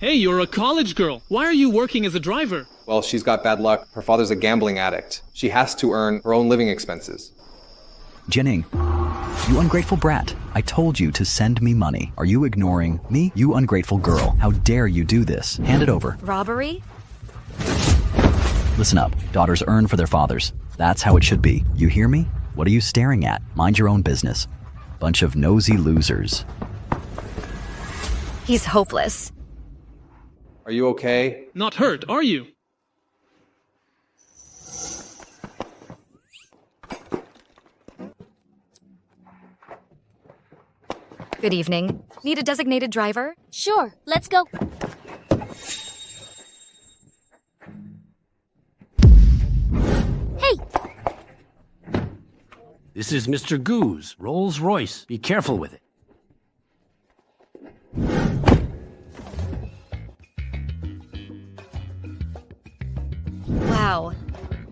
Hey, you're a college girl. Why are you working as a driver? Well, she's got bad luck. Her father's a gambling addict. She has to earn her own living expenses. Jian Ning, you ungrateful brat. I told you to send me money. Are you ignoring me? You ungrateful girl. How dare you do this? Hand it over. Robbery? Listen up. Daughters earn for their fathers. That's how it should be. You hear me? What are you staring at? Mind your own business. Bunch of nosy losers. He's hopeless. Are you okay? Not hurt, are you? Good evening. Need a designated driver? Sure, let's go. Hey! This is Mr. Goo's Rolls Royce. Be careful with it. Wow.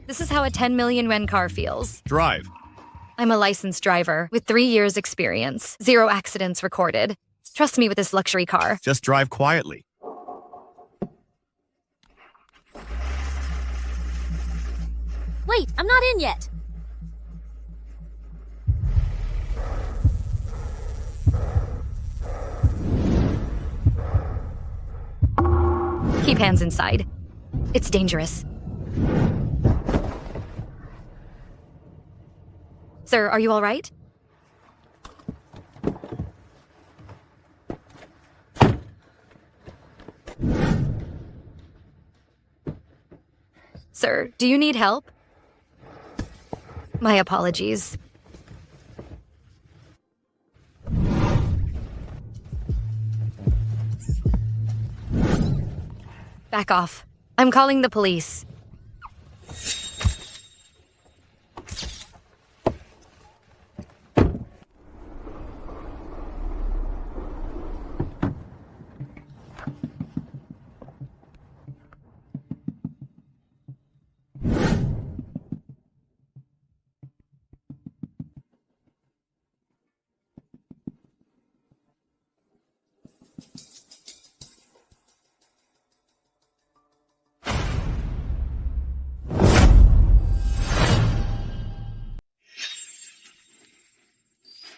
This is how a 10 million yuan car feels. Drive. I'm a licensed driver with 3 years experience. 0 accidents recorded. Trust me with this luxury car. Just drive quietly. Wait, I'm not in yet. Keep hands inside. It's dangerous. Sir, are you all right? Sir, do you need help? My apologies. Back off. I'm calling the police.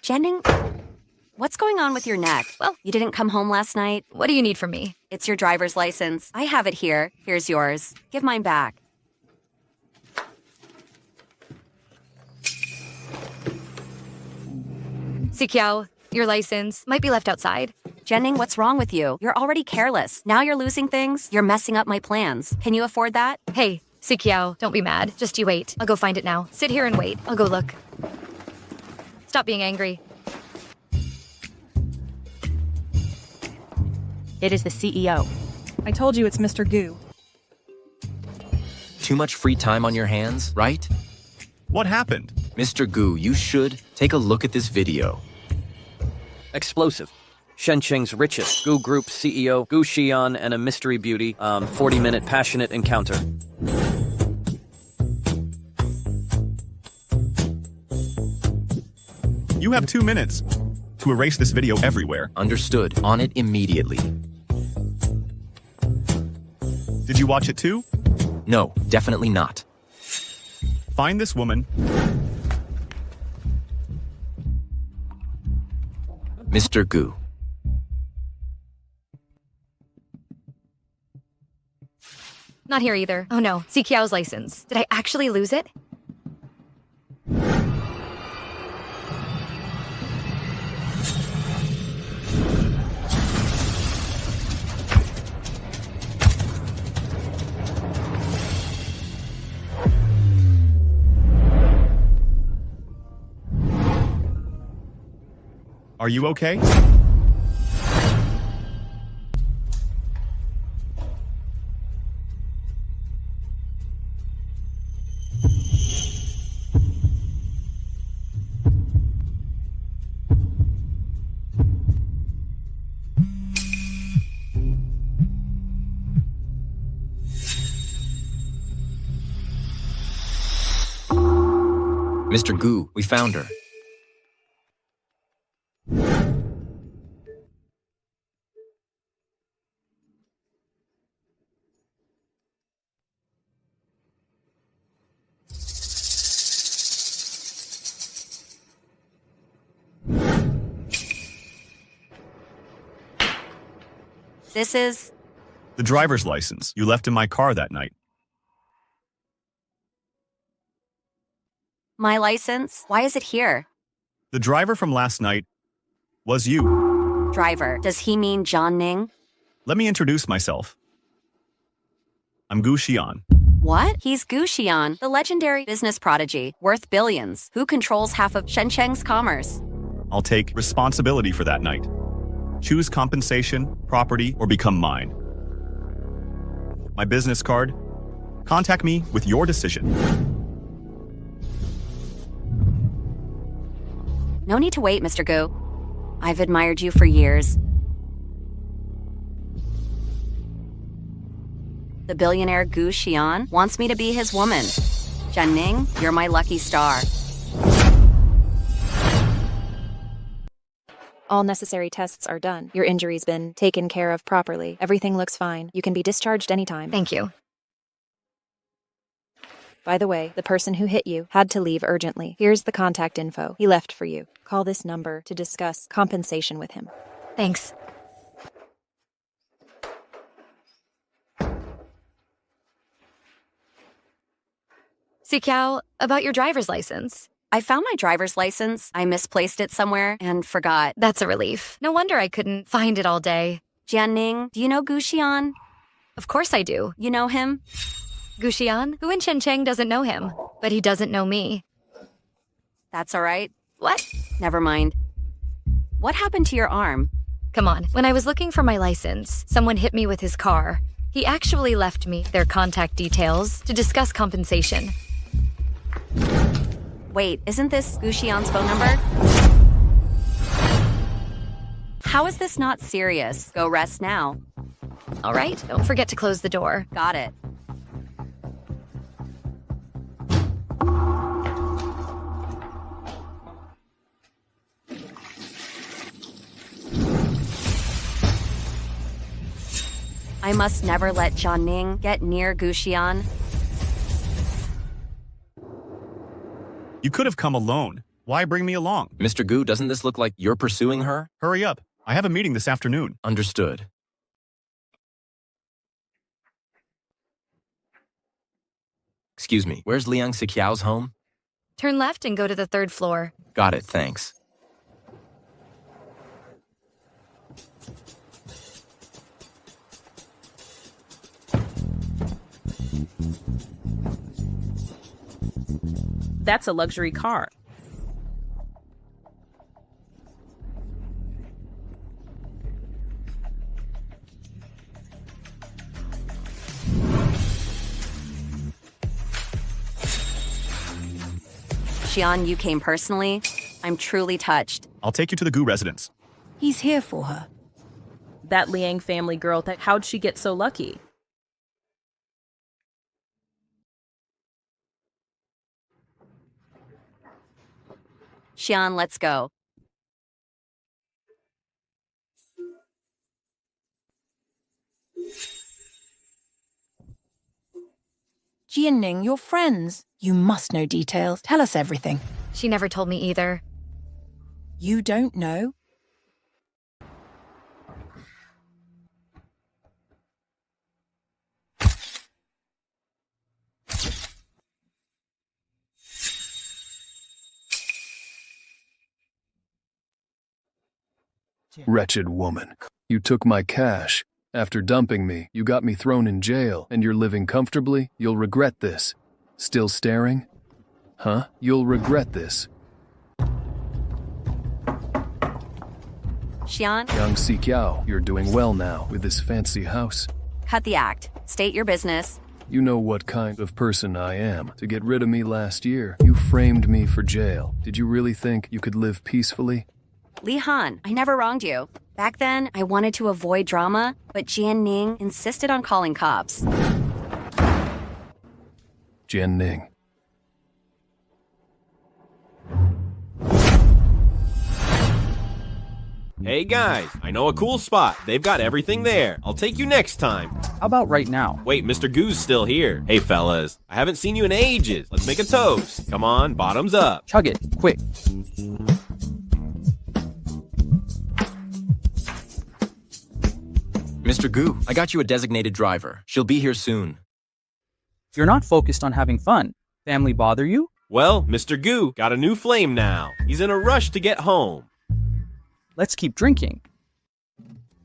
Jian Ning, what's going on with your neck? Well, you didn't come home last night. What do you need from me? It's your driver's license. I have it here. Here's yours. Give mine back. Sikiao, your license might be left outside. Jian Ning, what's wrong with you? You're already careless. Now you're losing things. You're messing up my plans. Can you afford that? Hey, Sikiao, don't be mad. Just you wait. I'll go find it now. Sit here and wait. I'll go look. Stop being angry. It is the CEO. I told you it's Mr. Gu. Too much free time on your hands, right? What happened? Mr. Gu, you should take a look at this video. Explosive. Shenqing's richest. Gu Group CEO, Gu Xian, and a mystery beauty. 40-minute passionate encounter. You have 2 minutes to erase this video everywhere. Understood. On it immediately. Did you watch it too? No, definitely not. Find this woman. Mr. Gu. Not here either. Oh no, Sikiao's license. Did I actually lose it? Are you okay? Mr. Gu, we found her. This is... The driver's license you left in my car that night. my license? Why is it here? The driver from last night was you. Driver. Does he mean Jian Ning? Let me introduce myself. I'm Gu Xian. What? He's Gu Xian, the legendary business prodigy, worth billions, who controls half of Shenzhen's commerce. I'll take responsibility for that night. Choose compensation, property, or become mine. My business card. Contact me with your decision. No need to wait, Mr. Gu. I've admired you for years. The billionaire Gu Xian wants me to be his woman. Jian Ning, you're my lucky star. All necessary tests are done. Your injury's been taken care of properly. Everything looks fine. You can be discharged anytime. Thank you. By the way, the person who hit you had to leave urgently. Here's the contact info he left for you. Call this number to discuss compensation with him. Thanks. Sikiao, about your driver's license. I found my driver's license. I misplaced it somewhere and forgot. That's a relief. No wonder I couldn't find it all day. Jian Ning, do you know Gu Xian? Of course I do. You know him? Gu Xian? Who in Shenzhen doesn't know him? But he doesn't know me. That's all right. What? Never mind. What happened to your arm? Come on. When I was looking for my license, someone hit me with his car. He actually left me their contact details to discuss compensation. Wait, isn't this Gu Xian's phone number? How is this not serious? Go rest now. All right, don't forget to close the door. Got it. I must never let Jian Ning get near Gu Xian. You could have come alone. Why bring me along? Mr. Gu, doesn't this look like you're pursuing her? Hurry up. I have a meeting this afternoon. Understood. Excuse me, where's Liang Sikiao's home? Turn left and go to the 3rd floor. Got it, thanks. That's a luxury car. Xian, you came personally. I'm truly touched. I'll take you to the Gu residence. He's here for her. That Liang family girl, how'd she get so lucky? Xian, let's go. Jian Ning, you're friends. You must know details. Tell us everything. She never told me either. You don't know? Wretched woman. You took my cash. After dumping me, you got me thrown in jail, and you're living comfortably? You'll regret this. Still staring? Huh? You'll regret this. Xian? Young Sikiao, you're doing well now with this fancy house. Cut the act. State your business. You know what kind of person I am. To get rid of me last year, you framed me for jail. Did you really think you could live peacefully? Li Han, I never wronged you. Back then, I wanted to avoid drama, but Jian Ning insisted on calling cops. Jian Ning. Hey guys, I know a cool spot. They've got everything there. I'll take you next time. How about right now? Wait, Mr. Gu's still here. Hey fellas, I haven't seen you in ages. Let's make a toast. Come on, bottoms up. Chug it, quick. Mr. Gu, I got you a designated driver. She'll be here soon. You're not focused on having fun. Family bother you? Well, Mr. Gu got a new flame now. He's in a rush to get home. Let's keep drinking.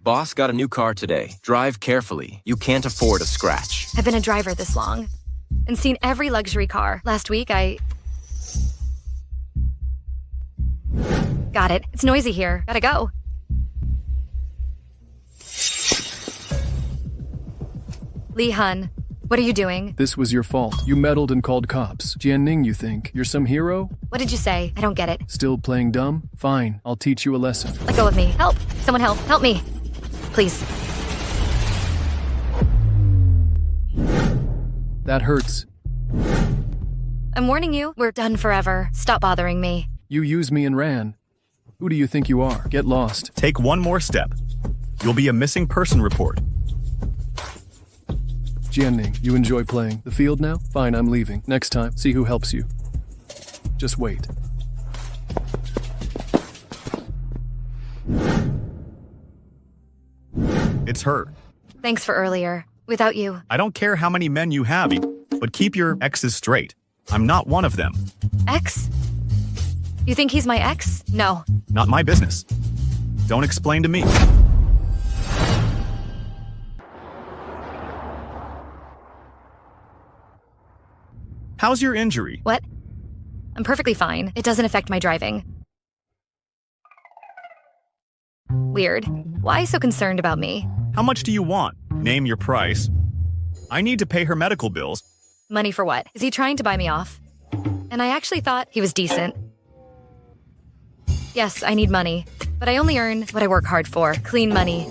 Boss got a new car today. Drive carefully. You can't afford a scratch. I've been a driver this long and seen every luxury car. Last week, Got it. It's noisy here. Gotta go. Lee Hun, what are you doing? This was your fault. You meddled and called cops. Jian Ning, you think? You're some hero? What did you say? I don't get it. Still playing dumb? Fine, I'll teach you a lesson. Let go of me. Help! Someone help. Help me. Please. That hurts. I'm warning you, we're done forever. Stop bothering me. You used me and ran. Who do you think you are? Get lost. Take one more step. You'll be a missing person report. Jian Ning, you enjoy playing the field now? Fine, I'm leaving. Next time, see who helps you. Just wait. It's her. Thanks for earlier. Without you. I don't care how many men you have, but keep your exes straight. I'm not one of them. Ex? You think he's my ex? No. Not my business. Don't explain to me. How's your injury? What? I'm perfectly fine. It doesn't affect my driving. Weird. Why so concerned about me? How much do you want? Name your price. I need to pay her medical bills. Money for what? Is he trying to buy me off? And I actually thought he was decent. Yes, I need money, but I only earn what I work hard for. Clean money.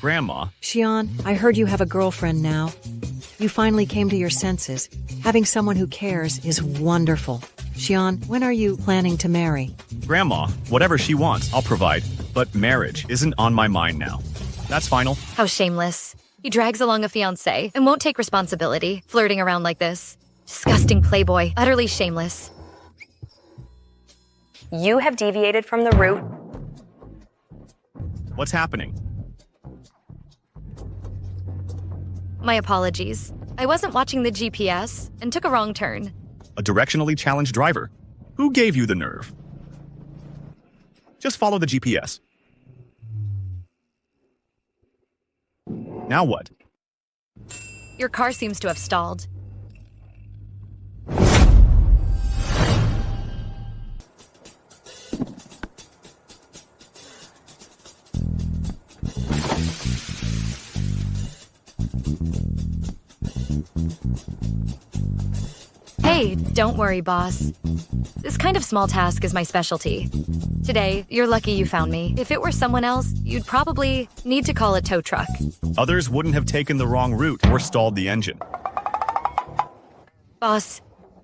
Grandma. Xian, I heard you have a girlfriend now. You finally came to your senses. Having someone who cares is wonderful. Xian, when are you planning to marry? Grandma, whatever she wants, I'll provide. But marriage isn't on my mind now. That's final. How shameless. He drags along a fiancé and won't take responsibility, flirting around like this. Disgusting playboy, utterly shameless. You have deviated from the route. What's happening? My apologies. I wasn't watching the GPS and took a wrong turn. A directionally challenged driver. Who gave you the nerve? Just follow the GPS. Now what? Your car seems to have stalled. Hey, don't worry, boss. This kind of small task is my specialty. Today, you're lucky you found me. If it were someone else, you'd probably need to call a tow truck. Others wouldn't have taken the wrong route or stalled the engine. Boss,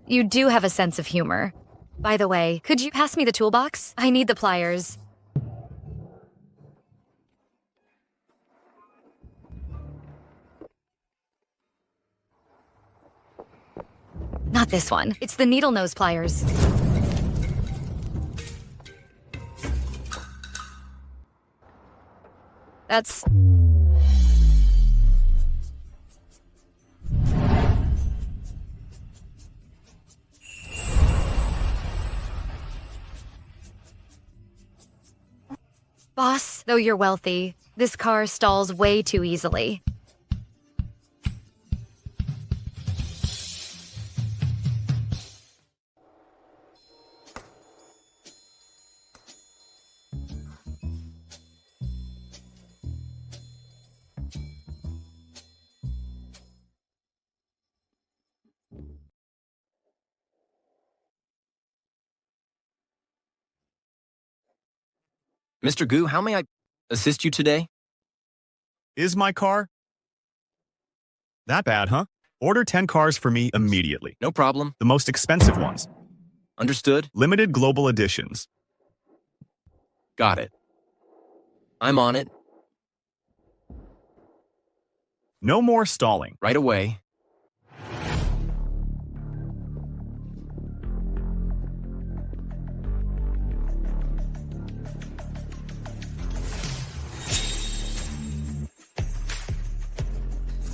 you do have a sense of humor. By the way, could you pass me the toolbox? I need the pliers. Not this one. It's the needle nose pliers. That's... Boss, though you're wealthy, this car stalls way too easily. Mr. Gu, how may I assist you today? Is my car that bad, huh? Order 10 cars for me immediately. No problem. The most expensive ones. Understood. Limited global editions. Got it. I'm on it. No more stalling. Right away.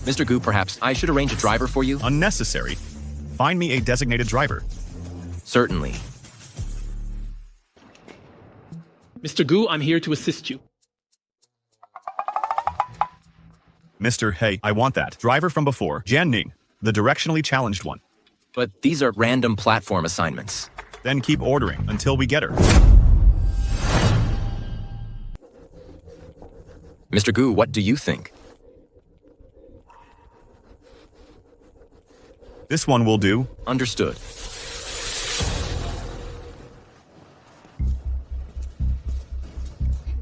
Mr. Gu, perhaps I should arrange a driver for you? Unnecessary. Find me a designated driver. Certainly. Mr. Gu, I'm here to assist you. Mr. Hey, I want that driver from before. Jian Ning, the directionally challenged one. But these are random platform assignments. Then keep ordering until we get her. Mr. Gu, what do you think? This one will do. Understood.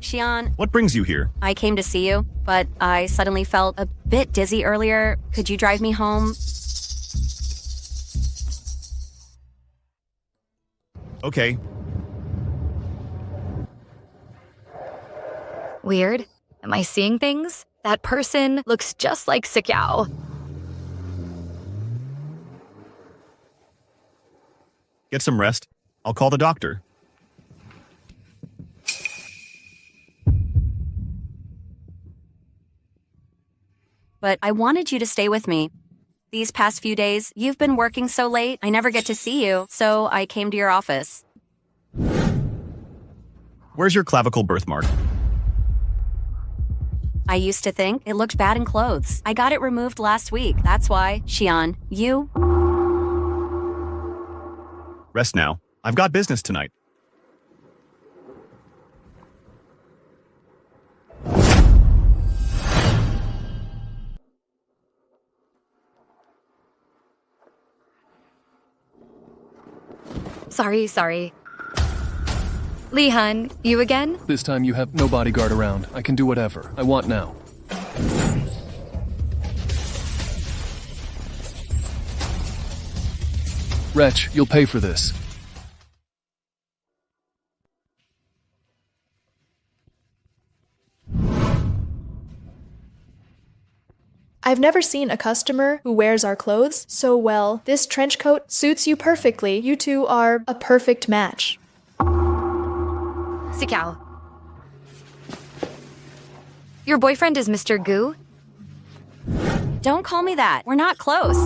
Jian, What brings you here? I came to see you, but I suddenly felt a bit dizzy earlier. Could you drive me home? Okay. Weird. Am I seeing things? That person looks just like Sikyao. Get some rest. I'll call the doctor. But I wanted you to stay with me. These past few days, you've been working so late, I never get to see you, so I came to your office. Where's your clavicle birthmark? I used to think it looked bad in clothes. I got it removed last week. That's why, Jian, you... Rest now. I've got business tonight. Sorry. Lee Hun, you again? This time you have no bodyguard around. I can do whatever I want now. Wretch, you'll pay for this. I've never seen a customer who wears our clothes so well. This trench coat suits you perfectly. You two are a perfect match. Sikyao. Your boyfriend is Mr. Gu? Don't call me that. We're not close.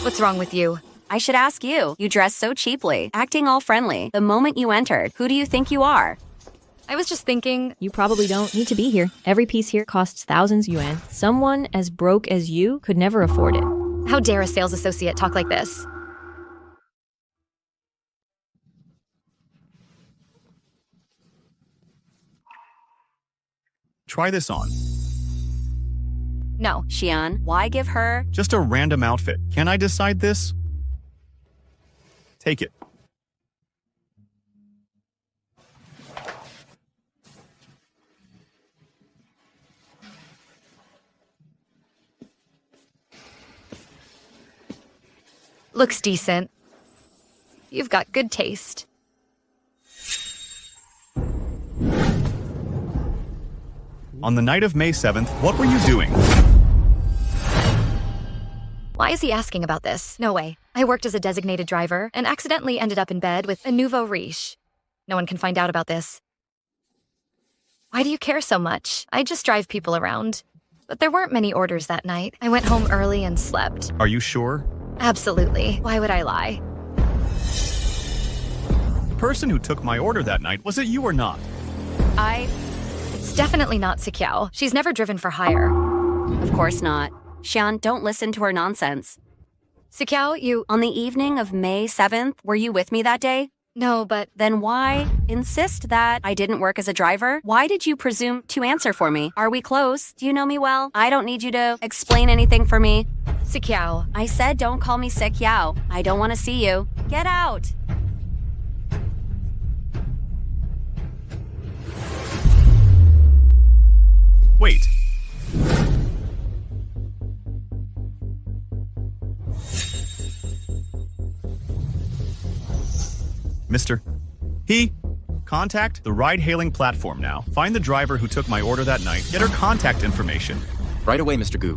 What's wrong with you? I should ask you. You dress so cheaply, acting all friendly. The moment you entered, who do you think you are? I was just thinking... You probably don't need to be here. Every piece here costs thousands yuan. Someone as broke as you could never afford it. How dare a sales associate talk like this? Try this on. No. Jian, why give her... Just a random outfit. Can I decide this? Take it. Looks decent. You've got good taste. On the night of May 7th, what were you doing? Why is he asking about this? No way. I worked as a designated driver and accidentally ended up in bed with a nouveau riche. No one can find out about this. Why do you care so much? I just drive people around. But there weren't many orders that night. I went home early and slept. Are you sure? Absolutely. Why would I lie? The person who took my order that night, was it you or not? It's definitely not Sikyao. She's never driven for hire. Of course not. Jian, don't listen to her nonsense. Sikyao, you... On the evening of May 7th, were you with me that day? No, but... Then why insist that I didn't work as a driver? Why did you presume to answer for me? Are we close? Do you know me well? I don't need you to explain anything for me. Sikyao. I said don't call me Sikyao. I don't want to see you. Get out! Wait. Mister, contact the ride-hailing platform now. Find the driver who took my order that night. Get her contact information. Right away, Mr. Gu.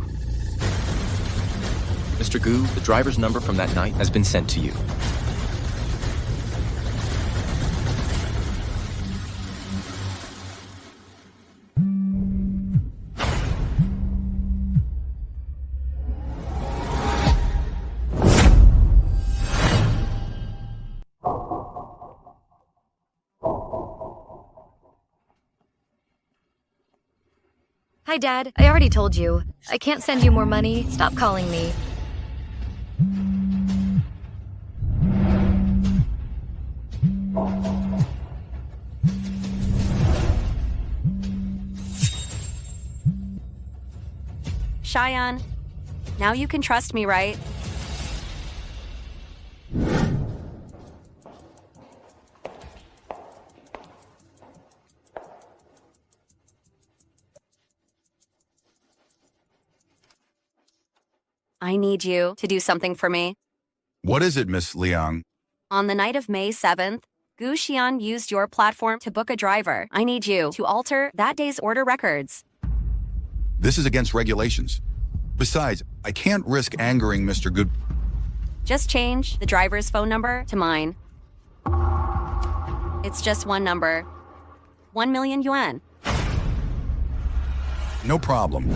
Mr. Gu, the driver's number from that night has been sent to you. Hi, Dad. I already told you. I can't send you more money. Stop calling me. Cheyenne, now you can trust me, right? I need you to do something for me. What is it, Miss Liang? On the night of May 7th, Gu Xian used your platform to book a driver. I need you to alter that day's order records. This is against regulations. Besides, I can't risk angering Mr. Good. Just change the driver's phone number to mine. It's just one number. 1 million yuan. No problem.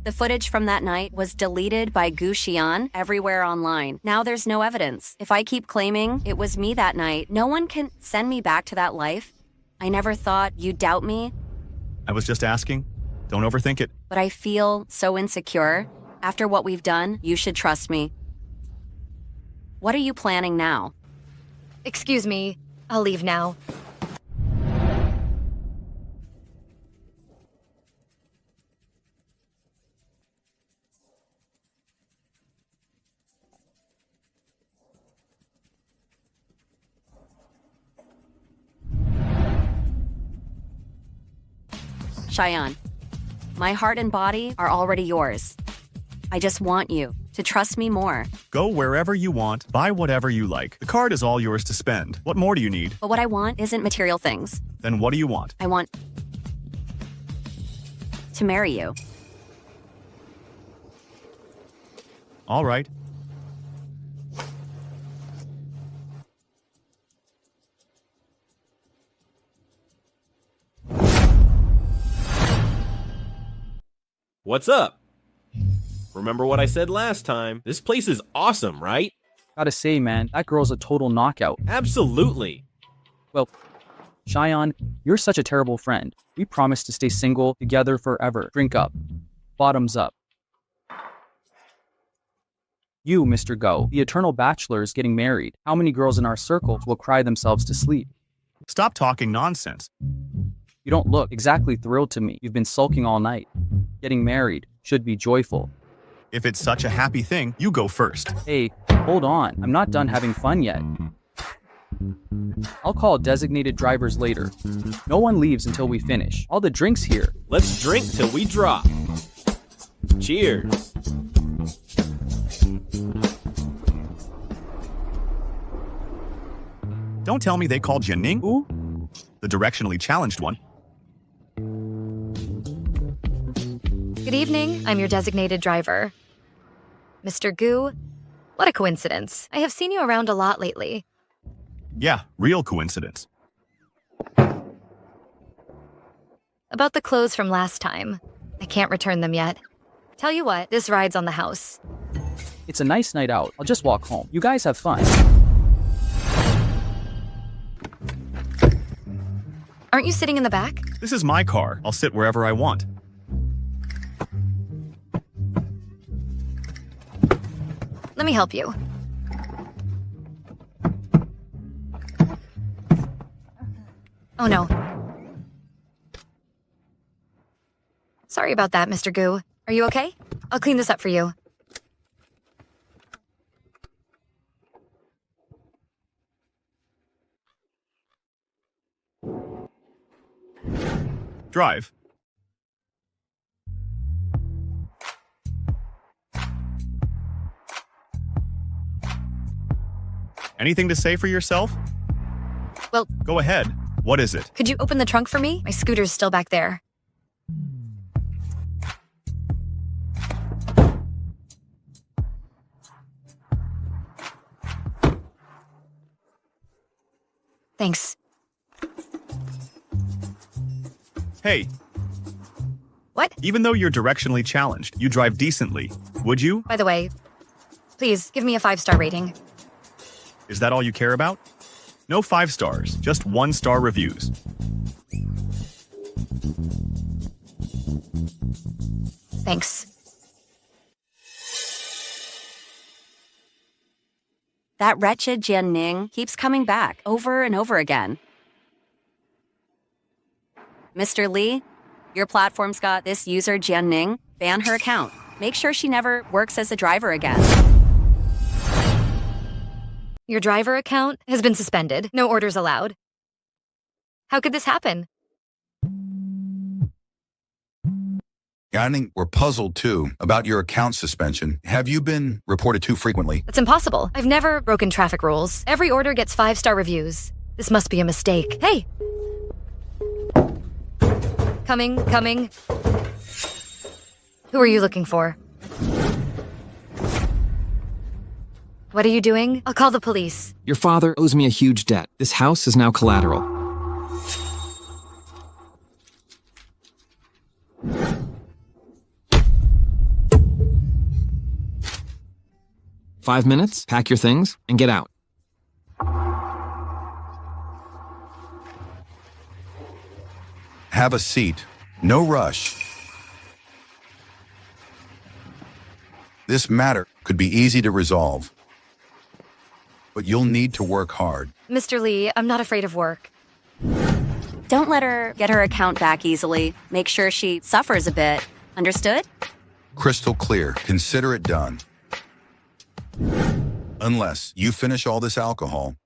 The footage from that night was deleted by Gu Xian everywhere online. Now there's no evidence. If I keep claiming it was me that night, no one can send me back to that life. I never thought you'd doubt me. I was just asking. Don't overthink it. But I feel so insecure. After what we've done, you should trust me. What are you planning now? Excuse me. I'll leave now. Cheyenne, my heart and body are already yours. I just want you to trust me more. Go wherever you want, buy whatever you like. The card is all yours to spend. What more do you need? But what I want isn't material things. Then what do you want? I want to marry you. All right. What's up? Remember what I said last time? This place is awesome, right? Gotta say, man, that girl's a total knockout. Absolutely. Well, Cheyenne, you're such a terrible friend. We promised to stay single together forever. Drink up. Bottoms up. You, Mr. Go, the eternal bachelor, is getting married. How many girls in our circle will cry themselves to sleep? Stop talking nonsense. You don't look exactly thrilled to me. You've been sulking all night. Getting married should be joyful. If it's such a happy thing, you go first. Hey, hold on. I'm not done having fun yet. I'll call designated drivers later. No one leaves until we finish. All the drinks here. Let's drink till we drop. Cheers. Don't tell me they called Jian Ning? Who? The directionally challenged one. Good evening. I'm your designated driver. Mr. Gu, what a coincidence. I have seen you around a lot lately. Yeah, real coincidence. About the clothes from last time. I can't return them yet. Tell you what, this ride's on the house. It's a nice night out. I'll just walk home. You guys have fun. Aren't you sitting in the back? This is my car. I'll sit wherever I want. Let me help you. Oh no. Sorry about that, Mr. Gu. Are you okay? I'll clean this up for you. Drive. Anything to say for yourself? Well, go ahead. What is it? Could you open the trunk for me? My scooter's still back there. Thanks. Hey. What? Even though you're directionally challenged, you drive decently. Would you? By the way, please give me a 5-star rating. Is that all you care about? No 5 stars, just 1-star reviews. Thanks. That wretched Jian Ning keeps coming back over and over again. Mr. Lee, your platform's got this user Jian Ning. Ban her account. Make sure she never works as a driver again. Your driver account has been suspended. No orders allowed. How could this happen? Jian Ning, we're puzzled too about your account suspension. Have you been reported too frequently? That's impossible. I've never broken traffic rules. Every order gets 5-star reviews. This must be a mistake. Hey! Coming. Who are you looking for? What are you doing? I'll call the police. Your father owes me a huge debt. This house is now collateral. "5 minutes, pack your things, and get out." Have a seat. No rush. This matter could be easy to resolve, but you'll need to work hard. Mr. Lee, I'm not afraid of work. Don't let her get her account back easily. Make sure she suffers a bit. Understood? Crystal clear. Consider it done. Unless you finish all this alcohol,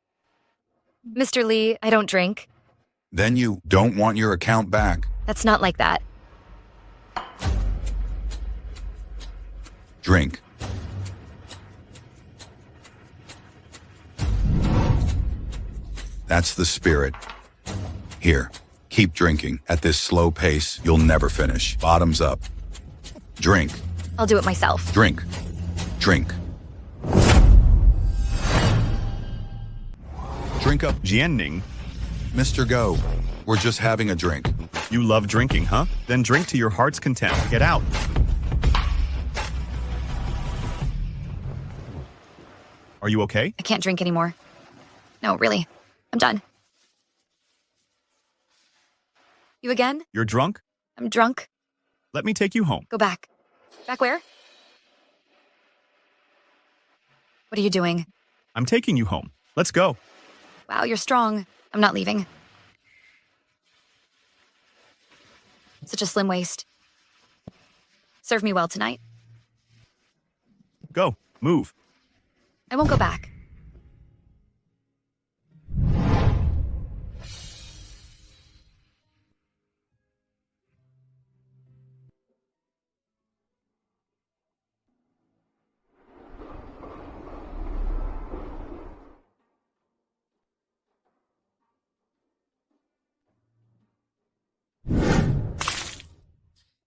Mr. Lee, I don't drink. then you don't want your account back. That's not like that. Drink. That's the spirit. Here, keep drinking. At this slow pace, you'll never finish. Bottoms up. Drink. I'll do it myself. Drink. Drink. Drink up. Jian Ning, Mr. Go, we're just having a drink. you love drinking, huh? Then drink to your heart's content. Get out. Are you okay? I can't drink anymore. No, really. I'm done. You again? You're drunk? I'm drunk. Let me take you home. Go back. Back where? What are you doing? I'm taking you home. Let's go. Wow, you're strong. I'm not leaving. Such a slim waist. Serve me well tonight. Go. Move. I won't go back.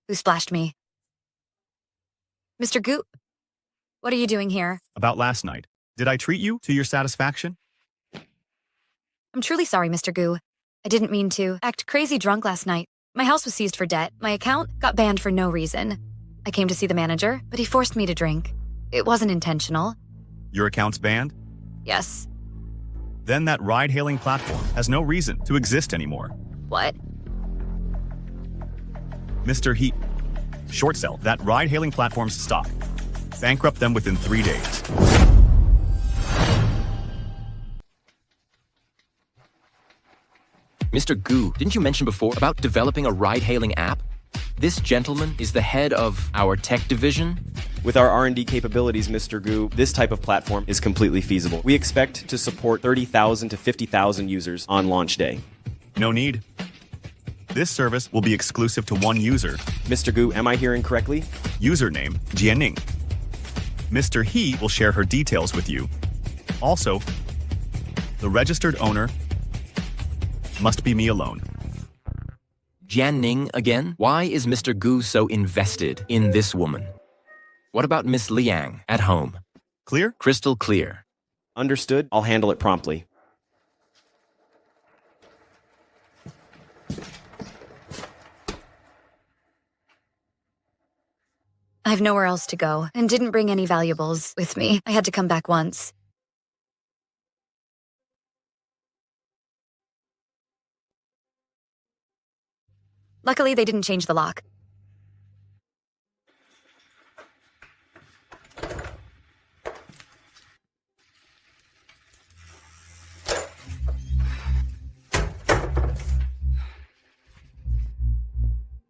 Who splashed me? Mr. Goop, what are you doing here? About last night. Did I treat you to your satisfaction? I'm truly sorry, Mr. Goo. I didn't mean to act crazy drunk last night. My house was seized for debt. My account got banned for no reason. I came to see the manager, but he forced me to drink. It wasn't intentional. Your account's banned? Yes. Then that ride-hailing platform has no reason to exist anymore. What? Mr. Heat, short sell that ride-hailing platform's stock. Bankrupt them within 3 days. Mr. Goo, didn't you mention before about developing a ride-hailing app? This gentleman is the head of our tech division. With our R&D capabilities, Mr. Goo, this type of platform is completely feasible. We expect to support 30,000 to 50,000 users on launch day. No need. This service will be exclusive to one user. Mr. Goo, am I hearing correctly? Username, Jian Ning. Mr. He will share her details with you. Also, the registered owner must be me alone. Jian Ning again? Why is Mr. Goo so invested in this woman? What about Miss Liang at home? Clear? Crystal clear. Understood. I'll handle it promptly. I have nowhere else to go and didn't bring any valuables with me. I had to come back once. Luckily, they didn't change the lock.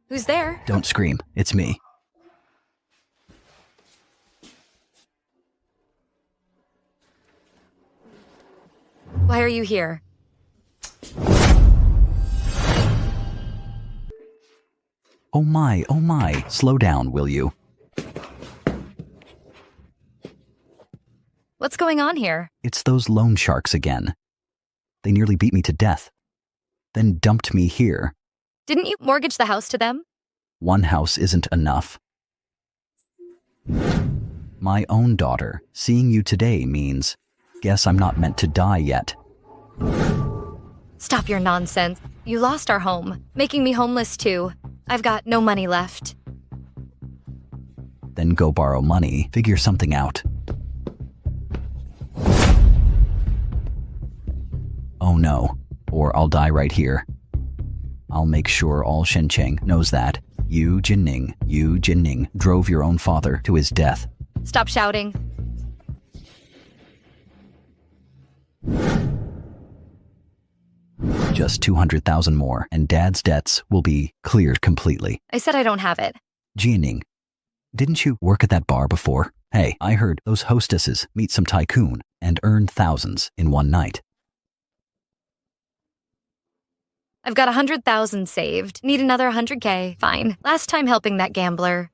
Who's there? Don't scream. It's me. Why are you here? Oh my. Slow down, will you? What's going on here? It's those loan sharks again. They nearly beat me to death. Then dumped me here. Didn't you mortgage the house to them? One house isn't enough. My own daughter, seeing you today means, guess I'm not meant to die yet. Stop your nonsense. You lost our home, making me homeless too. I've got no money left. Then go borrow money, figure something out. Oh no, or I'll die right here. I'll make sure all Shenzhen knows that you, Jian Ning, drove your own father to his death. Stop shouting. Just 200,000 more, and Dad's debts will be cleared completely. I said I don't have it. Jian Ning, didn't you work at that bar before? Hey, I heard those hostesses meet some tycoon and earn thousands in one night. I've got 100,000 saved. Need another 100K. Fine. Last time helping that gambler.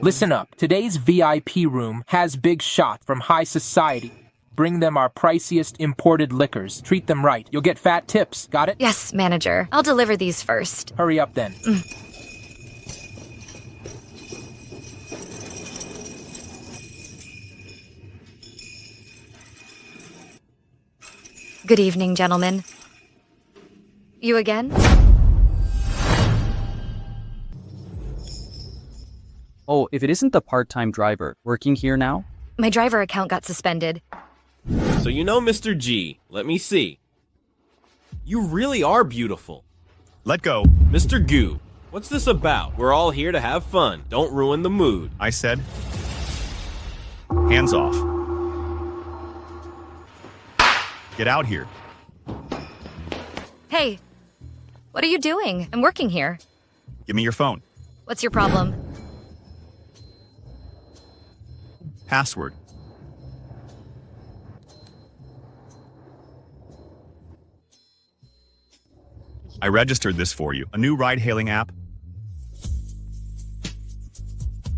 Listen up. Today's VIP room has big shot from high society. Bring them our priciest imported liquors. Treat them right. You'll get fat tips. Got it? Yes, manager. I'll deliver these first. Hurry up then. Good evening, gentlemen. You again? Oh, if it isn't the part-time driver working here now? My driver account got suspended. So you know Mr. G. Let me see. You really are beautiful. Let go. Mr. Gu, what's this about? We're all here to have fun. Don't ruin the mood. I said, hands off. Get out here. Hey, what are you doing? I'm working here. Give me your phone. What's your problem? Password. I registered this for you. A new ride-hailing app.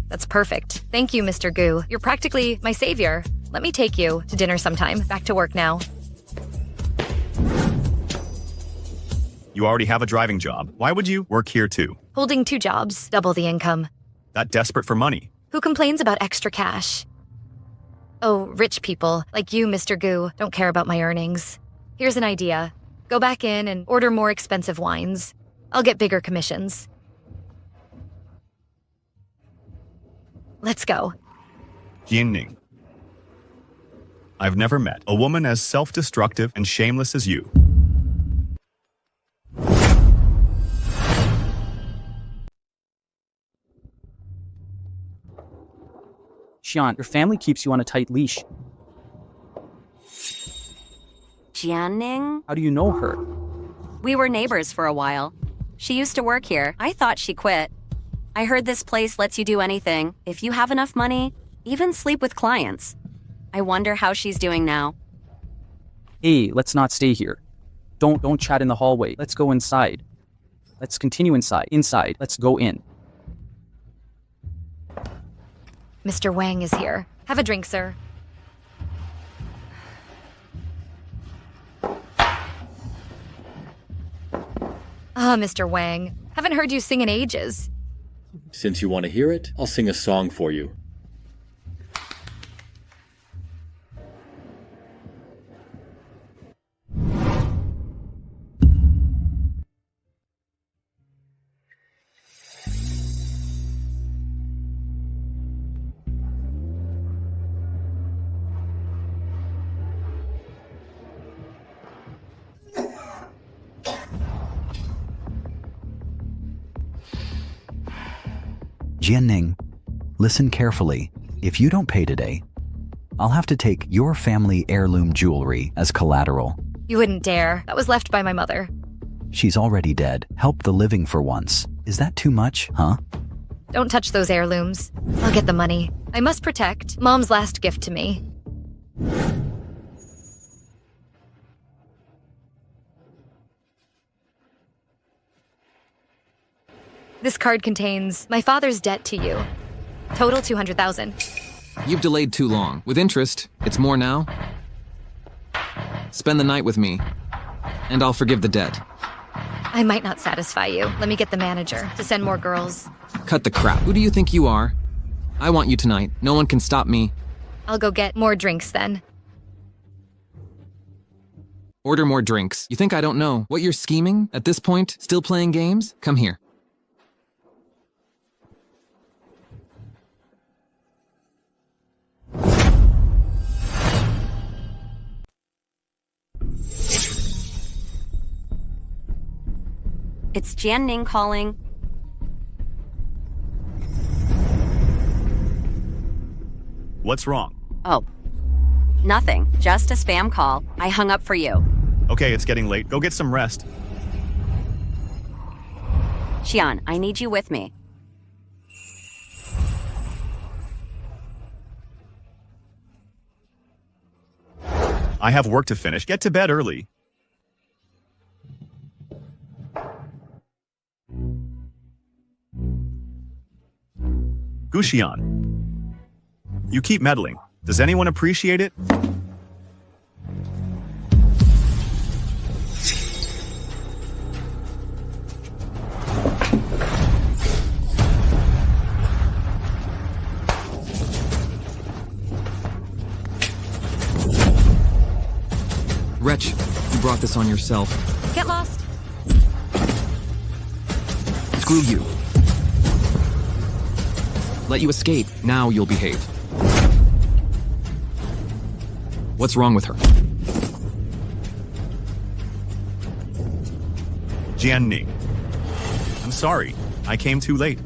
That's perfect. Thank you, Mr. Gu. You're practically my savior. Let me take you to dinner sometime. Back to work now. You already have a driving job. Why would you work here too? Holding 2 jobs, double the income. That desperate for money. Who complains about extra cash? Oh, rich people, like you, Mr. Gu, don't care about my earnings. Here's an idea. Go back in and order more expensive wines. I'll get bigger commissions. Let's go. Jian Ning. I've never met a woman as self-destructive and shameless as you. Xian, your family keeps you on a tight leash. Jian Ning? How do you know her? We were neighbors for a while. She used to work here. I thought she quit. I heard this place lets you do anything. If you have enough money, even sleep with clients. I wonder how she's doing now. Hey, let's not stay here. Don't chat in the hallway. Let's go inside. Let's continue inside. Inside. Let's go in. Mr. Wang is here. Have a drink, sir. Ah, Mr. Wang. Haven't heard you sing in ages. Since you want to hear it, I'll sing a song for you. Jian Ning, Listen carefully. If you don't pay today, I'll have to take your family heirloom jewelry as collateral. You wouldn't dare. That was left by my mother. She's already dead. Help the living for once. Is that too much, huh? Don't touch those heirlooms. I'll get the money. I must protect Mom's last gift to me. This card contains my father's debt to you. Total 200,000. You've delayed too long. With interest, it's more now. Spend the night with me, and I'll forgive the debt. I might not satisfy you. Let me get the manager to send more girls. Cut the crap. Who do you think you are? I want you tonight. No one can stop me. I'll go get more drinks then. Order more drinks. You think I don't know what you're scheming at this point? Still playing games? Come here. It's Jian Ning calling. What's wrong? Oh, nothing. Just a spam call. I hung up for you. Okay, it's getting late. Go get some rest. Xian, I need you with me. I have work to finish. Get to bed early. Guxian, you keep meddling. Does anyone appreciate it? Wretch, you brought this on yourself. Get lost. Screw you. Let you escape. Now you'll behave. What's wrong with her? Jian Ning. I'm sorry. I came too late.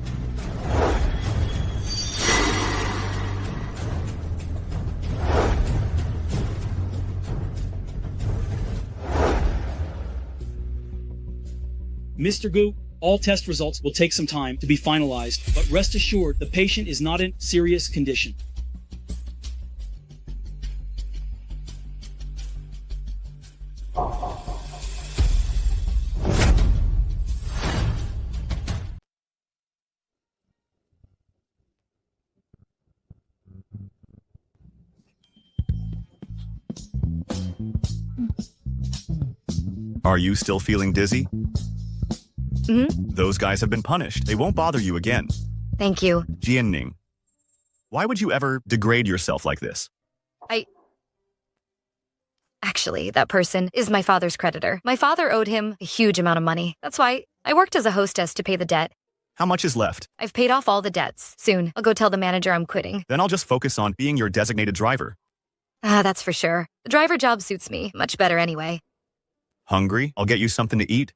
Mr. Gu, all test results will take some time to be finalized, but rest assured the patient is not in serious condition. Are you still feeling dizzy? Mm-hmm. Those guys have been punished. They won't bother you again. Thank you. Jian Ning, why would you ever degrade yourself like this? Actually, that person is my father's creditor. My father owed him a huge amount of money. That's why I worked as a hostess to pay the debt. How much is left? I've paid off all the debts. Soon, I'll go tell the manager I'm quitting. Then I'll just focus on being your designated driver. That's for sure. The driver job suits me much better anyway. Hungry? I'll get you something to eat.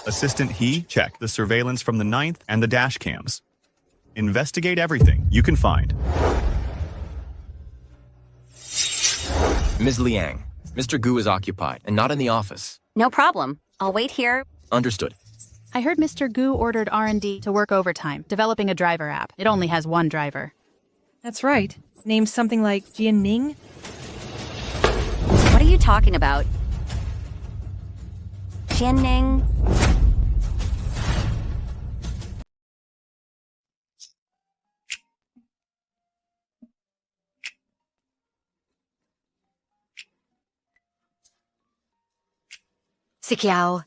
Assistant He, check the surveillance from the 9th and the dash cams. Investigate everything you can find. Ms. Liang, Mr. Gu is occupied and not in the office. No problem. I'll wait here. Understood. I heard Mr. Gu ordered R&D to work overtime, developing a driver app. It only has one driver. That's right. Named something like Jian Ning? What are you talking about? Jian Ning? Sikiao,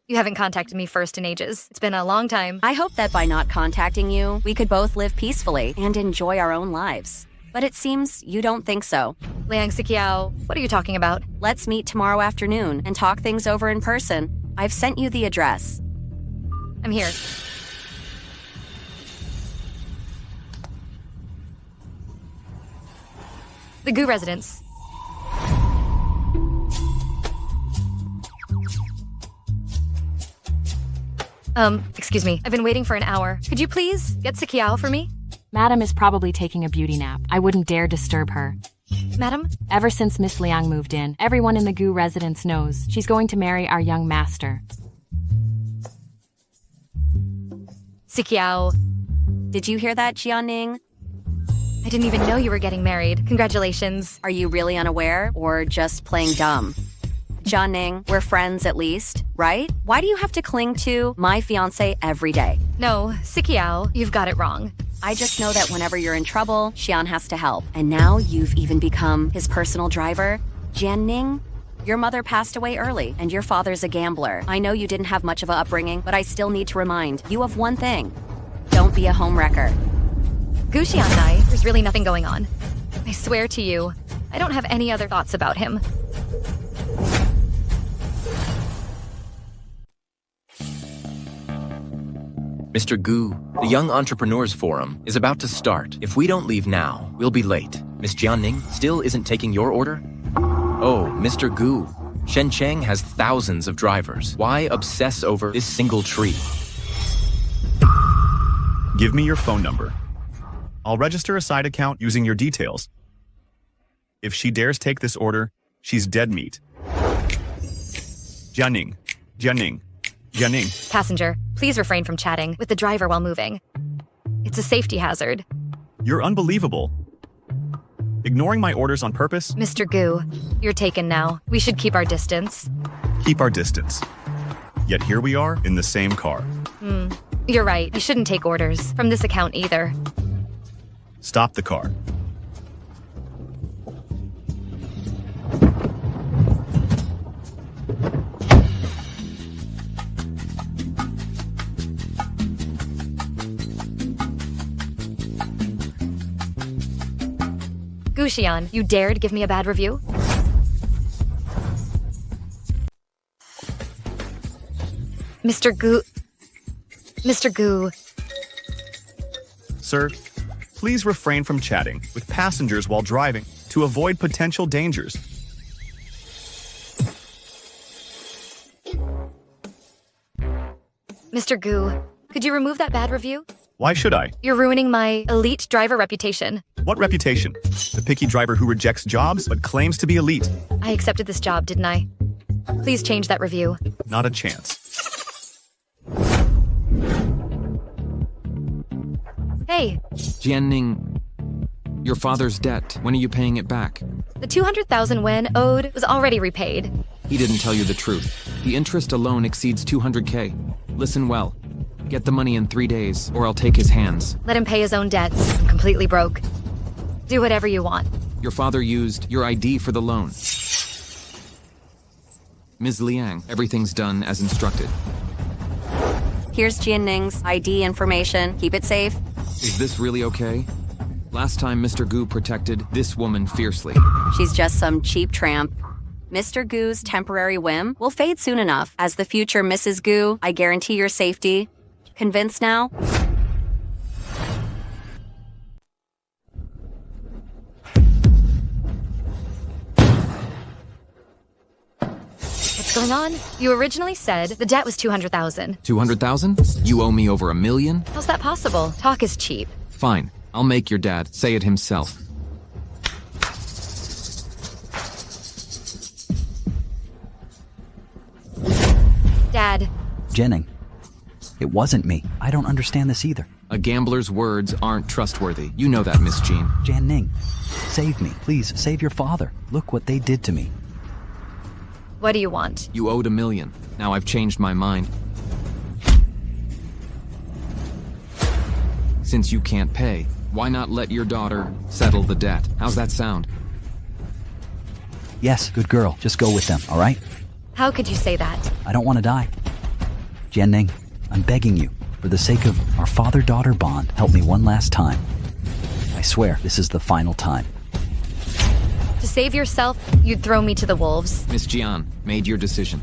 you haven't contacted me first in ages. It's been a long time. I hope that by not contacting you, we could both live peacefully and enjoy our own lives. But it seems you don't think so. Liang Sikiao, what are you talking about? Let's meet tomorrow afternoon and talk things over in person. I've sent you the address. I'm here. The Gu residence. Excuse me. I've been waiting for an hour. Could you please get Sikiao for me? Madam is probably taking a beauty nap. I wouldn't dare disturb her. Madam? Ever since Miss Liang moved in, everyone in the Gu residence knows she's going to marry our young master. Sikiao. Did you hear that, Jian Ning? I didn't even know you were getting married. Congratulations. Are you really unaware or just playing dumb? Jian Ning, we're friends at least, right? Why do you have to cling to my fiancé every day? No, Sikiao, you've got it wrong. I just know that whenever you're in trouble, Xian has to help. And now you've even become his personal driver. Jian Ning, your mother passed away early, and your father's a gambler. I know you didn't have much of an upbringing, but I still need to remind you of one thing. Don't be a homewrecker. Gu Xian and I, there's really nothing going on. I swear to you, I don't have any other thoughts about him. Mr. Gu, the Young Entrepreneurs Forum is about to start. If we don't leave now, we'll be late. Miss Jian Ning still isn't taking your order? Oh, Mr. Gu, Shen Cheng has thousands of drivers. Why obsess over this single tree? Give me your phone number. I'll register a side account using your details. If she dares take this order, she's dead meat. Jian Ning, Jian Ning, Jian Ning. Passenger, please refrain from chatting with the driver while moving. It's a safety hazard. You're unbelievable. Ignoring my orders on purpose? Mr. Gu, you're taken now. We should keep our distance. Keep our distance. Yet here we are in the same car. You're right. You shouldn't take orders from this account either. Stop the car. Gu Xian, you dared give me a bad review? Mr. Gu... Mr. Gu... Sir, please refrain from chatting with passengers while driving to avoid potential dangers. Mr. Gu, could you remove that bad review? Why should I? You're ruining my elite driver reputation. What reputation? The picky driver who rejects jobs but claims to be elite. I accepted this job, didn't I? Please change that review. Not a chance. Hey. Jian Ning, your father's debt, when are you paying it back? The 200,000 wen owed was already repaid. He didn't tell you the truth. The interest alone exceeds 200K. Listen well. Get the money in 3 days, or I'll take his hands. Let him pay his own debts. I'm completely broke. Do whatever you want. Your father used your ID for the loan. Ms. Liang, everything's done as instructed. Here's Jian Ning's ID information. Keep it safe. Is this really okay? Last time Mr. Gu protected this woman fiercely. She's just some cheap tramp. Mr. Gu's temporary whim will fade soon enough. As the future Mrs. Gu, I guarantee your safety. Convinced now? What's going on? You originally said the debt was 200,000. 200,000? You owe me over $1 million? How's that possible? Talk is cheap. Fine. I'll make your dad say it himself. Dad. Jian Ning, it wasn't me. I don't understand this either. A gambler's words aren't trustworthy. You know that, Miss Jean. Jian Ning, save me. Please, save your father. Look what they did to me. What do you want? You owed $1 million. Now I've changed my mind. Since you can't pay, why not let your daughter settle the debt? How's that sound? Yes, good girl. Just go with them, all right? How could you say that? I don't want to die. Jian Ning, I'm begging you, for the sake of our father-daughter bond, help me one last time. I swear, this is the final time. To save yourself, you'd throw me to the wolves. Miss Jian, made your decision.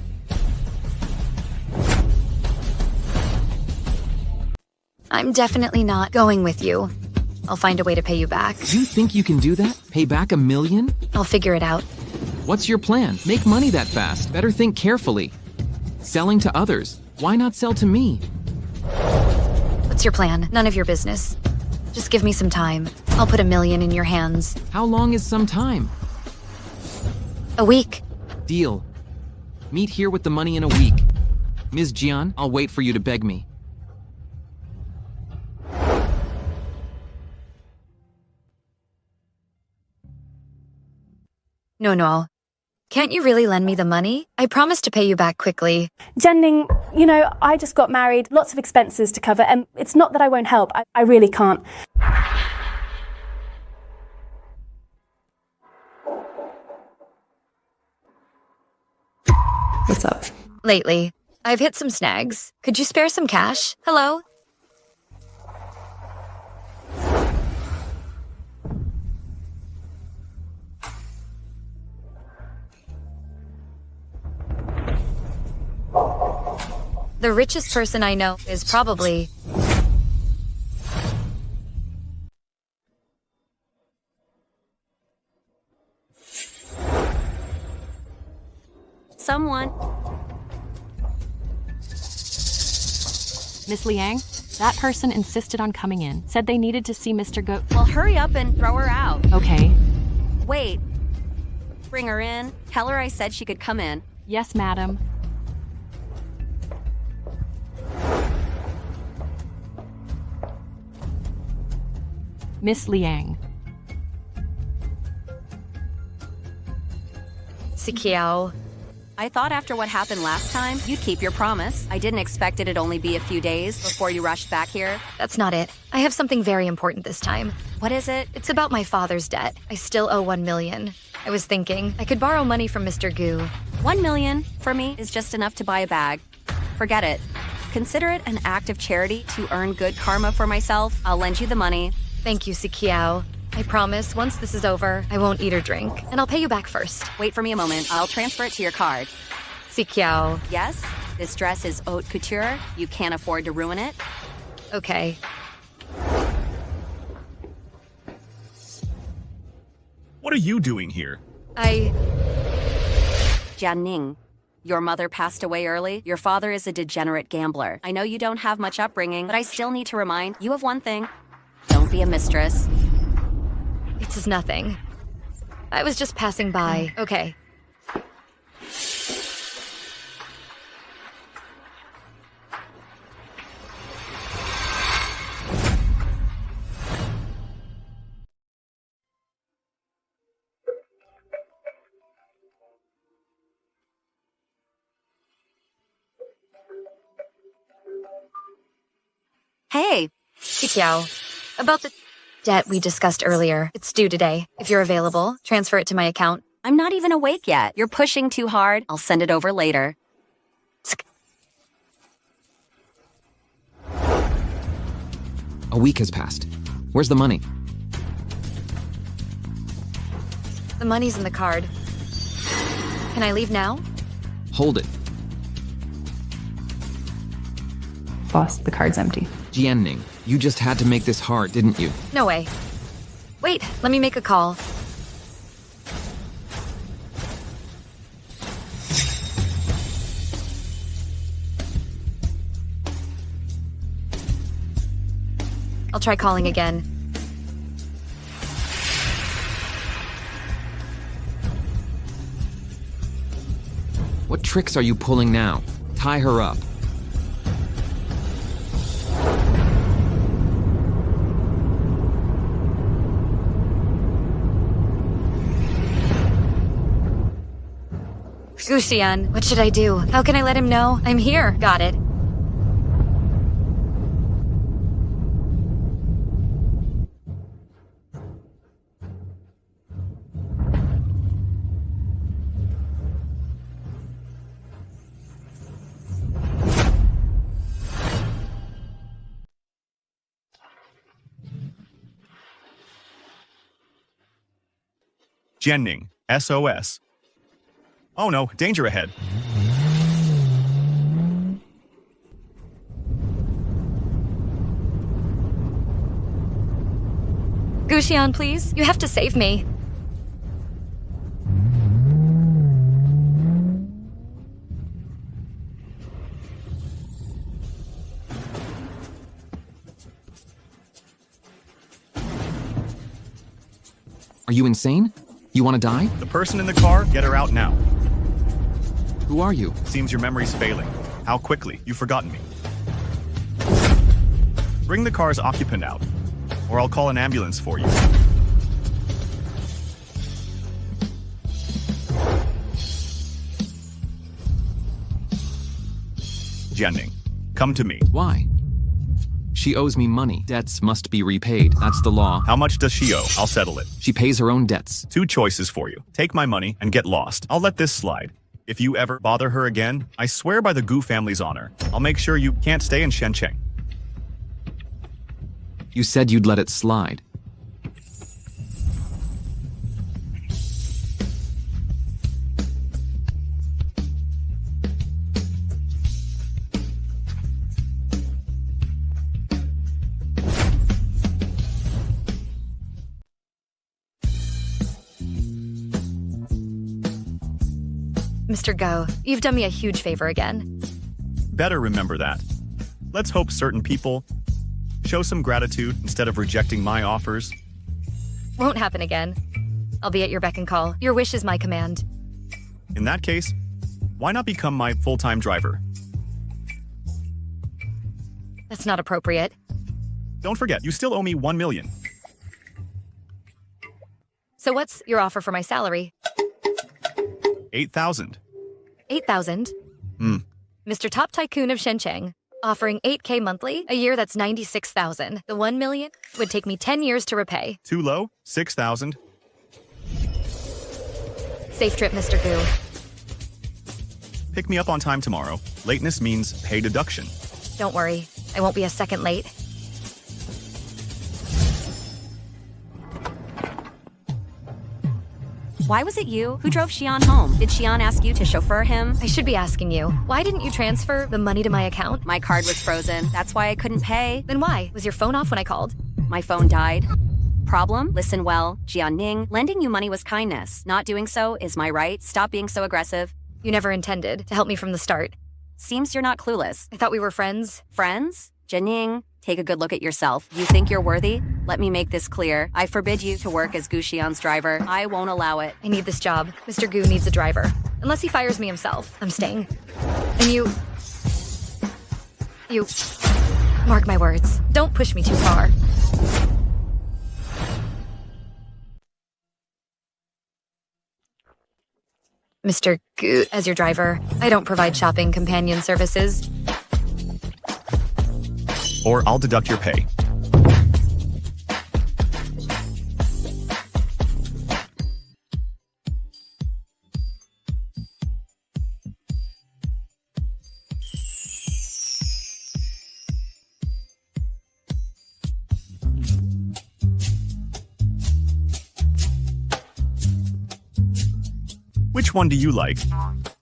I'm definitely not going with you. I'll find a way to pay you back. You think you can do that? Pay back $1 million? I'll figure it out. What's your plan? Make money that fast. Better think carefully. Selling to others. Why not sell to me? What's your plan? None of your business. Just give me some time. I'll put $1 million in your hands. How long is some time? A week. Deal. Meet here with the money in a week. Ms. Jian, I'll wait for you to beg me. No. Can't you really lend me the money? I promise to pay you back quickly. Jian Ning, I just got married, lots of expenses to cover, and it's not that I won't help. I really can't. What's up? Lately, I've hit some snags. Could you spare some cash? Hello? The richest person I know is probably... Someone. Miss Liang, that person insisted on coming in. Said they needed to see Mr. Go. Well, hurry up and throw her out. Okay. Wait. Bring her in. Tell her I said she could come in. Yes, madam. Miss Liang. Sikiao. I thought after what happened last time, you'd keep your promise. I didn't expect it'd only be a few days before you rushed back here. That's not it. I have something very important this time. What is it? It's about my father's debt. I still owe $1 million. I was thinking I could borrow money from Mr. Gu. $1 million, for me, is just enough to buy a bag. Forget it. Consider it an act of charity to earn good karma for myself. I'll lend you the money. Thank you, Sikiao. I promise, once this is over, I won't eat or drink, and I'll pay you back first. Wait for me a moment. I'll transfer it to your card. Sikiao. Yes? This dress is haute couture. You can't afford to ruin it. Okay. What are you doing here? Jian Ning, your mother passed away early. Your father is a degenerate gambler. I know you don't have much upbringing, but I still need to remind you of one thing. Don't be a mistress. It is nothing. I was just passing by. Okay. Hey. Sikiao. About the debt we discussed earlier. It's due today. If you're available, transfer it to my account. I'm not even awake yet. You're pushing too hard. I'll send it over later. A week has passed. Where's the money? The money's in the card. Can I leave now? Hold it. Boss, the card's empty. Jian Ning, you just had to make this hard, didn't you? No way. Wait, let me make a call. I'll try calling again. What tricks are you pulling now? Tie her up. Guxian, what should I do? How can I let him know? I'm here. Got it. Jian Ning, SOS. Oh no, danger ahead. Guxian, please. You have to save me. Are you insane? You want to die? The person in the car, get her out now. Who are you? Seems your memory's failing. How quickly? You've forgotten me. Bring the car's occupant out, or I'll call an ambulance for you. Jian Ning, come to me. Why? She owes me money. Debts must be repaid. That's the law. How much does she owe? I'll settle it. She pays her own debts. 2 choices for you. Take my money and get lost. I'll let this slide. If you ever bother her again, I swear by the Gu family's honor, I'll make sure you can't stay in Shenzhen. You said you'd let it slide. Mr. Go, you've done me a huge favor again. Better remember that. Let's hope certain people show some gratitude instead of rejecting my offers. Won't happen again. I'll be at your beck and call. Your wish is my command. In that case, why not become my full-time driver? That's not appropriate. Don't forget, you still owe me 1 million. So what's your offer for my salary? 8,000. 8,000? Mr. Top Tycoon of Shenzhen, offering 8K monthly, a year that's 96,000. The 1 million would take me 10 years to repay. Too low? 6,000. Safe trip, Mr. Gu. Pick me up on time tomorrow. Lateness means pay deduction. Don't worry, I won't be a second late. Why was it you who drove Xian home? Did Xian ask you to chauffeur him? I should be asking you, why didn't you transfer the money to my account? My card was frozen. That's why I couldn't pay. Then why? Was your phone off when I called? My phone died. Problem? Listen well. Jian Ning, lending you money was kindness. Not doing so is my right. Stop being so aggressive. You never intended to help me from the start. Seems you're not clueless. I thought we were friends. Friends? Jian Ning, take a good look at yourself. You think you're worthy? Let me make this clear. I forbid you to work as Gu Xian's driver. I won't allow it. I need this job. Mr. Gu needs a driver. Unless he fires me himself, I'm staying. And you... Mark my words. Don't push me too far. Mr. Gu, as your driver, I don't provide shopping companion services. Or I'll deduct your pay. Which one do you like?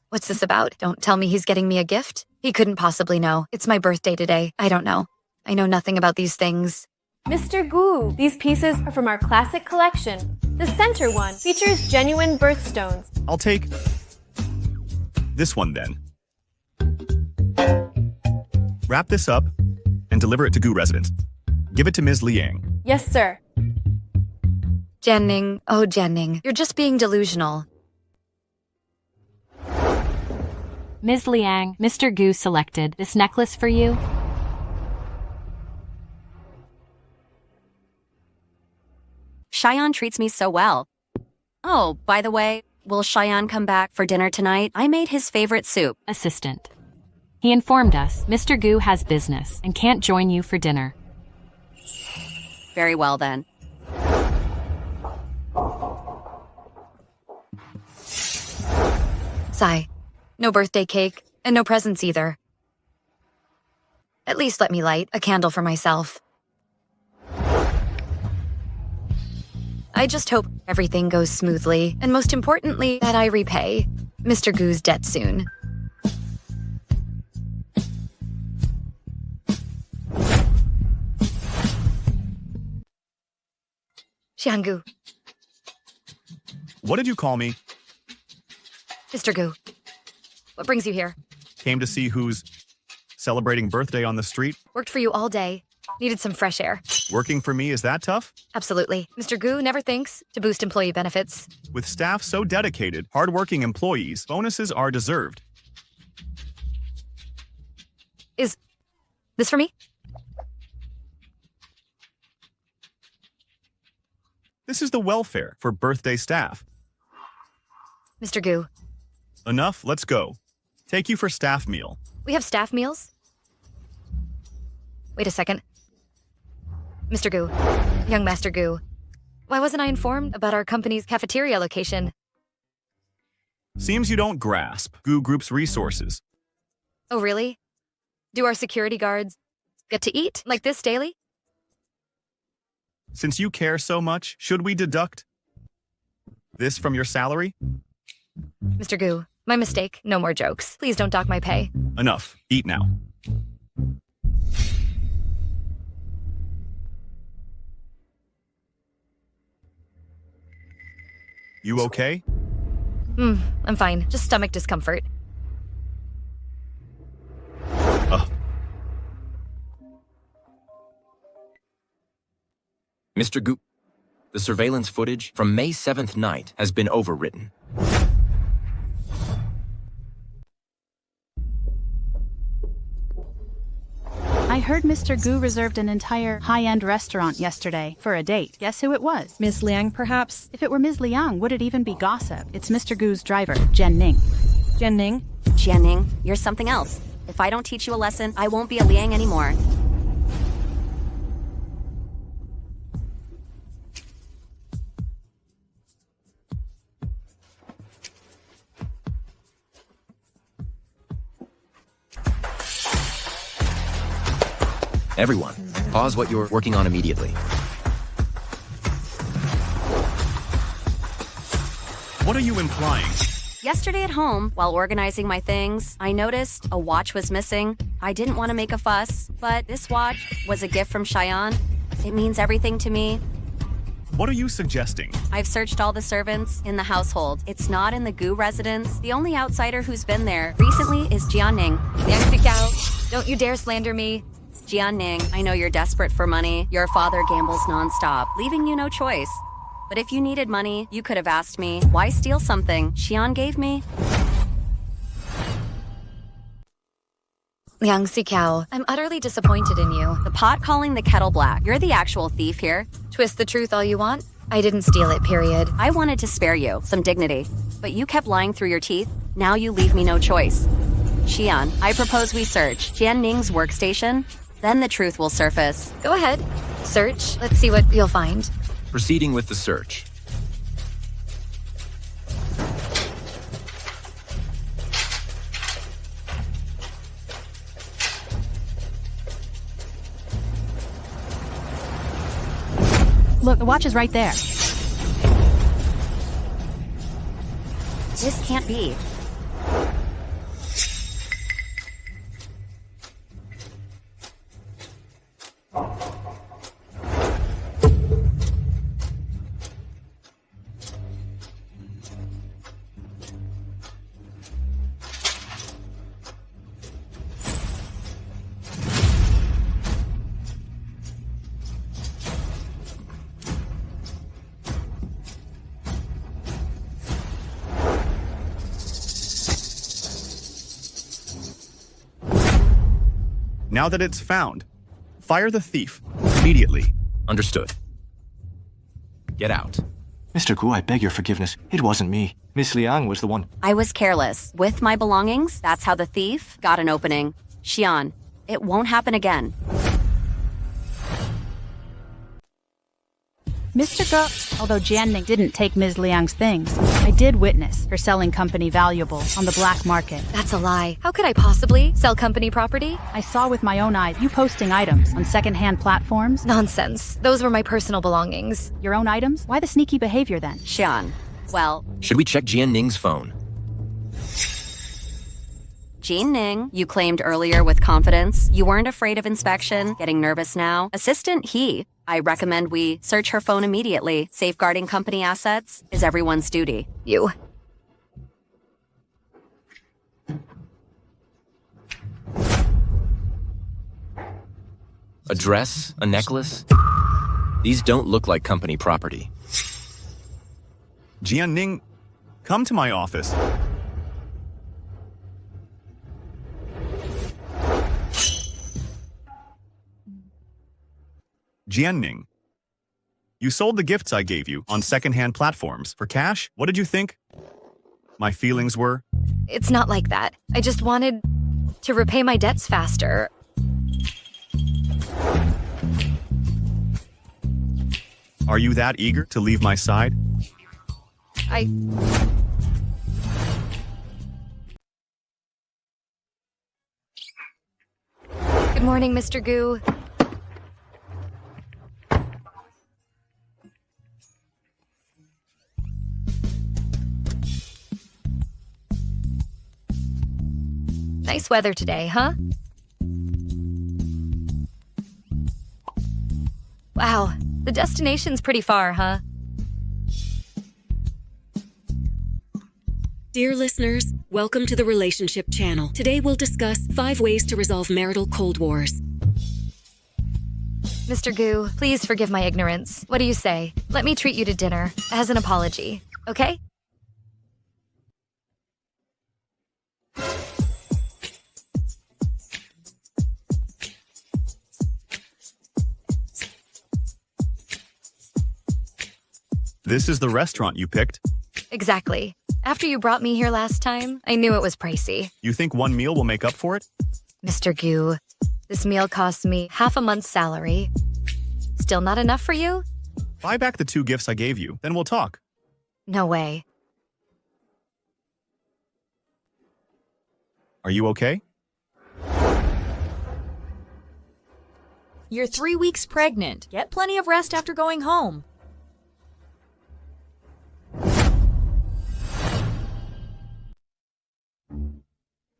What's this about? Don't tell me he's getting me a gift? He couldn't possibly know. It's my birthday today. I don't know. I know nothing about these things. Mr. Gu, these pieces are from our classic collection. The center one features genuine birthstones. I'll take this one then. Wrap this up and deliver it to Gu residence. Give it to Ms. Liang. Yes, sir. Jian Ning, oh Jian Ning, you're just being delusional. Ms. Liang, Mr. Gu selected this necklace for you. Cheyenne treats me so well. Oh, by the way, will Cheyenne come back for dinner tonight? I made his favorite soup. Assistant. He informed us Mr. Gu has business and can't join you for dinner. Very well then. Sigh. No birthday cake, and no presents either. At least let me light a candle for myself. I just hope everything goes smoothly, and most importantly, that I repay Mr. Gu's debt soon. Xianggu. What did you call me? Mr. Gu. What brings you here? Came to see who's celebrating birthday on the street? Worked for you all day. Needed some fresh air. Working for me, is that tough? Absolutely. Mr. Gu never thinks to boost employee benefits. With staff so dedicated, hardworking employees, bonuses are deserved. Is this for me? This is the welfare for birthday staff. Mr. Gu. Enough, let's go. Take you for staff meal. We have staff meals? Wait a second. Mr. Gu. Young Master Gu. Why wasn't I informed about our company's cafeteria location? Seems you don't grasp Goo Group's resources. Oh, really? Do our security guards get to eat like this daily? Since you care so much, should we deduct this from your salary? Mr. Gu, my mistake. No more jokes. Please don't dock my pay. Enough. Eat now. You okay? I'm fine. Just stomach discomfort. Mr. Gu, the surveillance footage from May 7th night has been overwritten. I heard Mr. Gu reserved an entire high-end restaurant yesterday for a date. Guess who it was? Miss Liang, perhaps? If it were Ms. Liang, would it even be gossip? It's Mr. Gu's driver, Jian Ning. Jian Ning? Jian Ning, you're something else. If I don't teach you a lesson, I won't be a Liang anymore. Everyone, pause what you're working on immediately. What are you implying? Yesterday at home, while organizing my things, I noticed a watch was missing. I didn't want to make a fuss, but this watch was a gift from Cheyenne. It means everything to me. What are you suggesting? I've searched all the servants in the household. It's not in the Gu residence. The only outsider who's been there recently is Jian Ning. Don't you dare slander me. Jian Ning, I know you're desperate for money. Your father gambles nonstop, leaving you no choice. But if you needed money, you could have asked me, why steal something Xian gave me? Liang Xiqiao, I'm utterly disappointed in you. The pot calling the kettle black. You're the actual thief here. Twist the truth all you want. I didn't steal it, period. I wanted to spare you some dignity, but you kept lying through your teeth. Now you leave me no choice. Xian, I propose we search Jian Ning's workstation. Then the truth will surface. Go ahead. Search. Let's see what you'll find. Proceeding with the search. Look, the watch is right there. This can't be. Now that it's found, fire the thief immediately. Understood. Get out. Mr. Gu, I beg your forgiveness. It wasn't me. Miss Liang was the one. I was careless. With my belongings, that's how the thief got an opening. Xian, it won't happen again. Mr. Gu, although Jian Ning didn't take Ms. Liang's things, I did witness her selling company valuables on the black market. That's a lie. How could I possibly sell company property? I saw with my own eyes you posting items on second-hand platforms. Nonsense. Those were my personal belongings. Your own items? Why the sneaky behavior then? Xian, well... Should we check Jian Ning's phone? Jian Ning, you claimed earlier with confidence you weren't afraid of inspection, getting nervous now. Assistant He, I recommend we search her phone immediately. Safeguarding company assets is everyone's duty. You. A dress? A necklace? These don't look like company property. Jian Ning, come to my office. Jian Ning, you sold the gifts I gave you on secondhand platforms for cash? What did you think my feelings were? It's not like that. I just wanted to repay my debts faster. Are you that eager to leave my side? Good morning, Mr. Gu. Nice weather today, huh? Wow, the destination's pretty far, huh? Dear listeners, welcome to the Relationship Channel. Today we'll discuss 5 ways to resolve marital cold wars. Mr. Gu, please forgive my ignorance. What do you say? Let me treat you to dinner as an apology, okay? This is the restaurant you picked. Exactly. After you brought me here last time, I knew it was pricey. You think one meal will make up for it? Mr. Gu, this meal cost me half a month's salary. Still not enough for you? Buy back the 2 gifts I gave you, then we'll talk. No way. Are you okay? You're 3 weeks pregnant. Get plenty of rest after going home.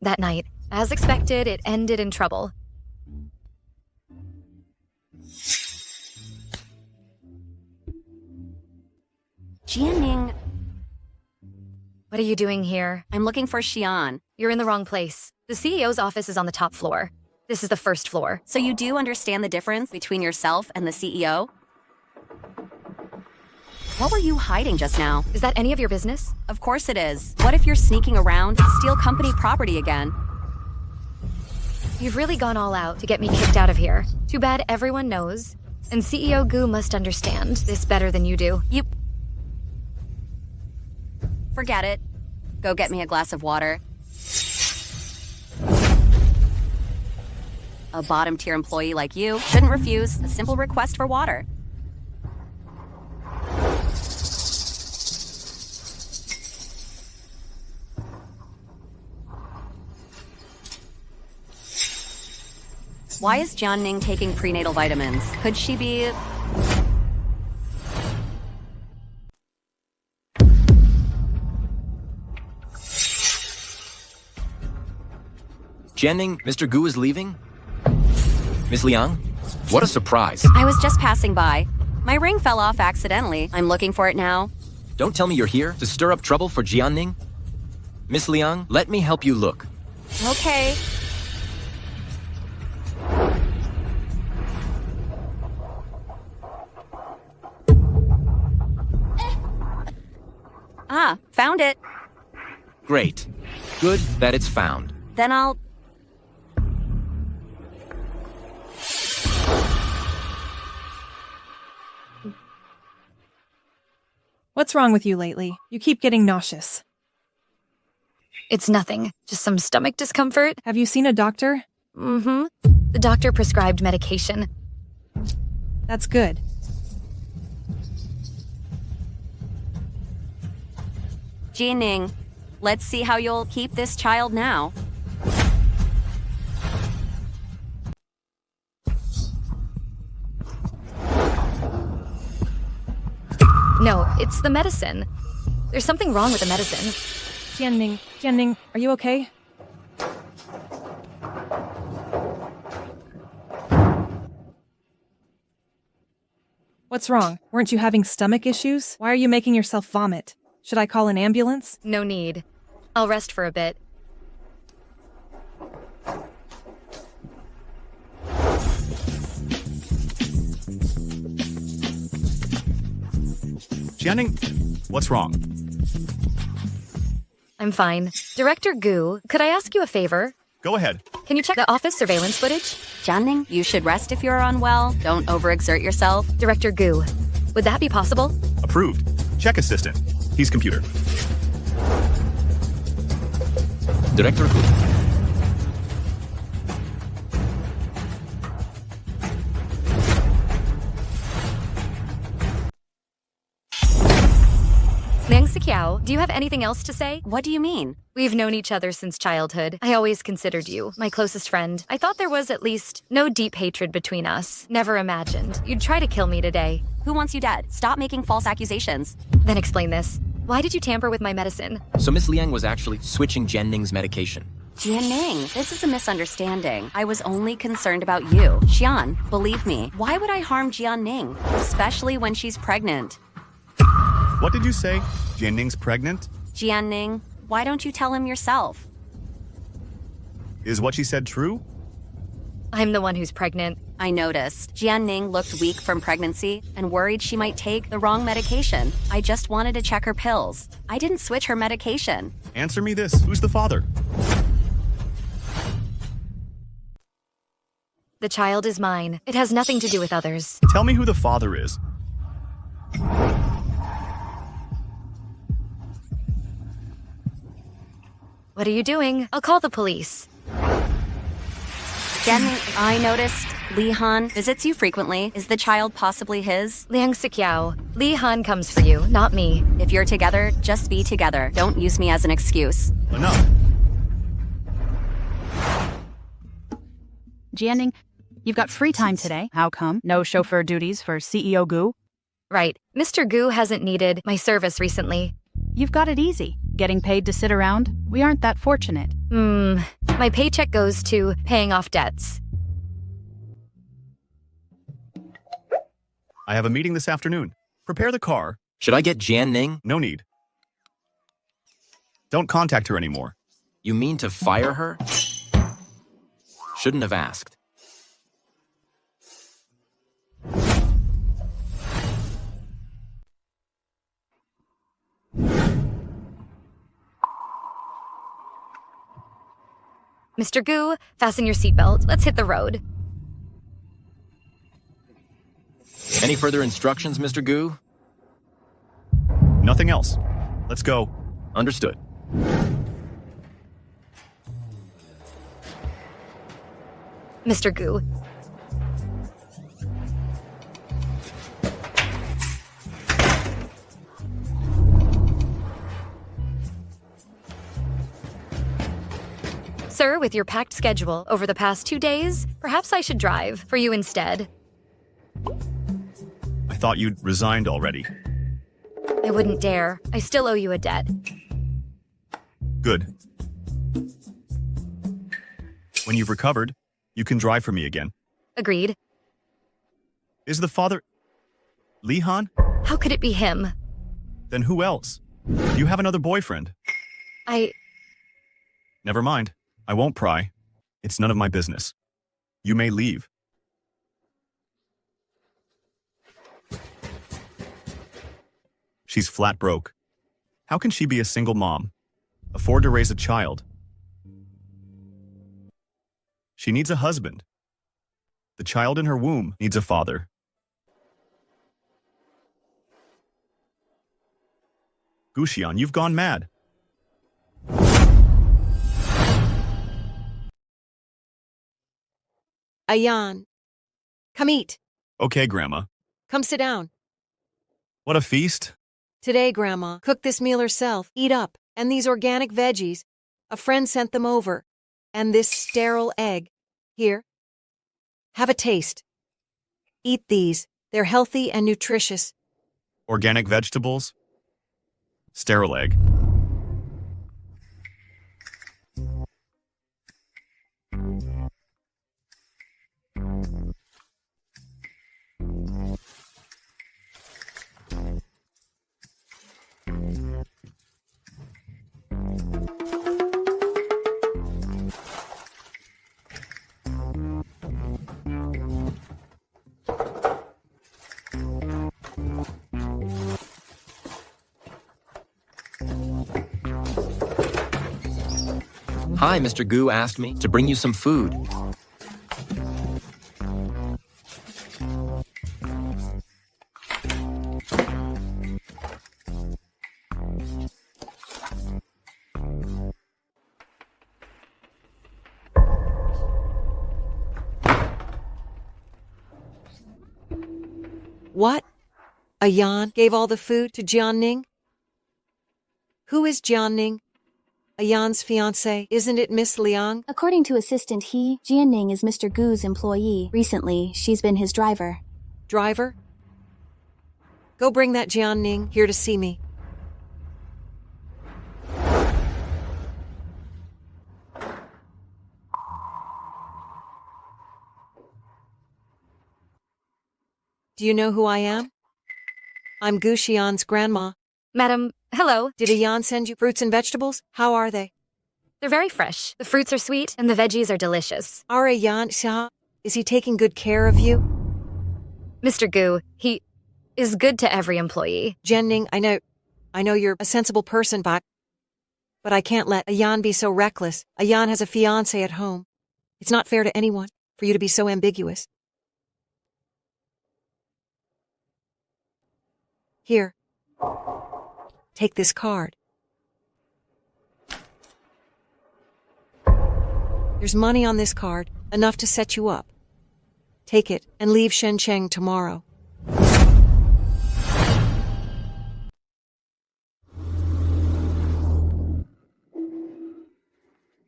That night, as expected, it ended in trouble. Jian Ning. What are you doing here? I'm looking for Xian. You're in the wrong place. The CEO's office is on the top floor. This is the first floor. So you do understand the difference between yourself and the CEO? What were you hiding just now? Is that any of your business? Of course it is. What if you're sneaking around to steal company property again? You've really gone all out to get me kicked out of here. Too bad everyone knows. And CEO Gu must understand this better than you do. Forget it. Go get me a glass of water. A bottom-tier employee like you shouldn't refuse a simple request for water. Why is Jian Ning taking prenatal vitamins? Could she be... Jian Ning, Mr. Gu is leaving? Miss Liang? What a surprise. I was just passing by. My ring fell off accidentally. I'm looking for it now. Don't tell me you're here to stir up trouble for Jian Ning. Miss Liang, let me help you look. Okay. Ah, found it. Great. Good that it's found. Then I'll... What's wrong with you lately? You keep getting nauseous. It's nothing. Just some stomach discomfort. Have you seen a doctor? Mm-hmm. The doctor prescribed medication. That's good. Jian Ning, let's see how you'll keep this child now. No, it's the medicine. There's something wrong with the medicine. Jian Ning, are you okay? What's wrong? Weren't you having stomach issues? Why are you making yourself vomit? Should I call an ambulance? No need. I'll rest for a bit. Jian Ning, what's wrong? I'm fine. Director Gu, could I ask you a favor? Go ahead. Can you check the office surveillance footage? Jian Ning, you should rest if you're unwell. Don't overexert yourself. Director Gu, would that be possible? Approved. Check assistant. He's computer. Director Gu. Liang Siqiao, do you have anything else to say? What do you mean? We've known each other since childhood. I always considered you my closest friend. I thought there was at least no deep hatred between us. Never imagined you'd try to kill me today. Who wants you dead? Stop making false accusations. Then explain this. Why did you tamper with my medicine? So Miss Liang was actually switching Jian Ning's medication. Jian Ning, this is a misunderstanding. I was only concerned about you. Xian, believe me, why would I harm Jian Ning? Especially when she's pregnant. What did you say? Jian Ning's pregnant? Jian Ning, why don't you tell him yourself? Is what she said true? I'm the one who's pregnant. I noticed. Jian Ning looked weak from pregnancy and worried she might take the wrong medication. I just wanted to check her pills. I didn't switch her medication. Answer me this. Who's the father? The child is mine. It has nothing to do with others. Tell me who the father is. What are you doing? I'll call the police. Jian Ning, I noticed Li Han visits you frequently. Is the child possibly his? Liang Siqiao, Li Han comes for you, not me. If you're together, just be together. Don't use me as an excuse. Enough. Jian Ning, you've got free time today. How come? No chauffeur duties for CEO Gu? Right. Mr. Gu hasn't needed my service recently. You've got it easy. Getting paid to sit around? We aren't that fortunate. My paycheck goes to paying off debts. I have a meeting this afternoon. Prepare the car. Should I get Jian Ning? No need. Don't contact her anymore. You mean to fire her? Shouldn't have asked. Mr. Gu, fasten your seatbelt. Let's hit the road. Any further instructions, Mr. Gu? Nothing else. Let's go. Understood. Mr. Gu. Sir, with your packed schedule over the past 2 days, perhaps I should drive for you instead. I thought you'd resigned already. I wouldn't dare. I still owe you a debt. Good. When you've recovered, you can drive for me again. Agreed. Is the father Li Han? How could it be him? Then who else? Do you have another boyfriend? Never mind. I won't pry. It's none of my business. You may leave. She's flat broke. How can she be a single mom? Afford to raise a child? She needs a husband. The child in her womb needs a father. Guxian, you've gone mad. Ayan, come eat. Okay, Grandma. Come sit down. What a feast. Today, Grandma, cook this meal herself. Eat up. And these organic veggies. A friend sent them over. And this sterile egg. Here. Have a taste. Eat these. They're healthy and nutritious. Organic vegetables. Sterile egg. Hi, Mr. Gu asked me to bring you some food. What? Ayan gave all the food to Jian Ning? Who is Jian Ning? Ayan's fiancé, isn't it Miss Liang? According to assistant Jian Ning is Mr. Gu's employee. Recently, she's been his driver. Driver? Go bring that Jian Ning here to see me. Do you know who I am? I'm Gu Xian's grandma. Madam, hello. Did Ayan send you fruits and vegetables? How are they? They're very fresh. The fruits are sweet, and the veggies are delicious. Are Ayan, is he taking good care of you? Mr. Gu, he is good to every employee. Jian Ning, I know you're a sensible person, but I can't let Ayan be so reckless. Ayan has a fiancé at home. It's not fair to anyone for you to be so ambiguous. Here. Take this card. There's money on this card, enough to set you up. Take it and leave Shenzhen tomorrow.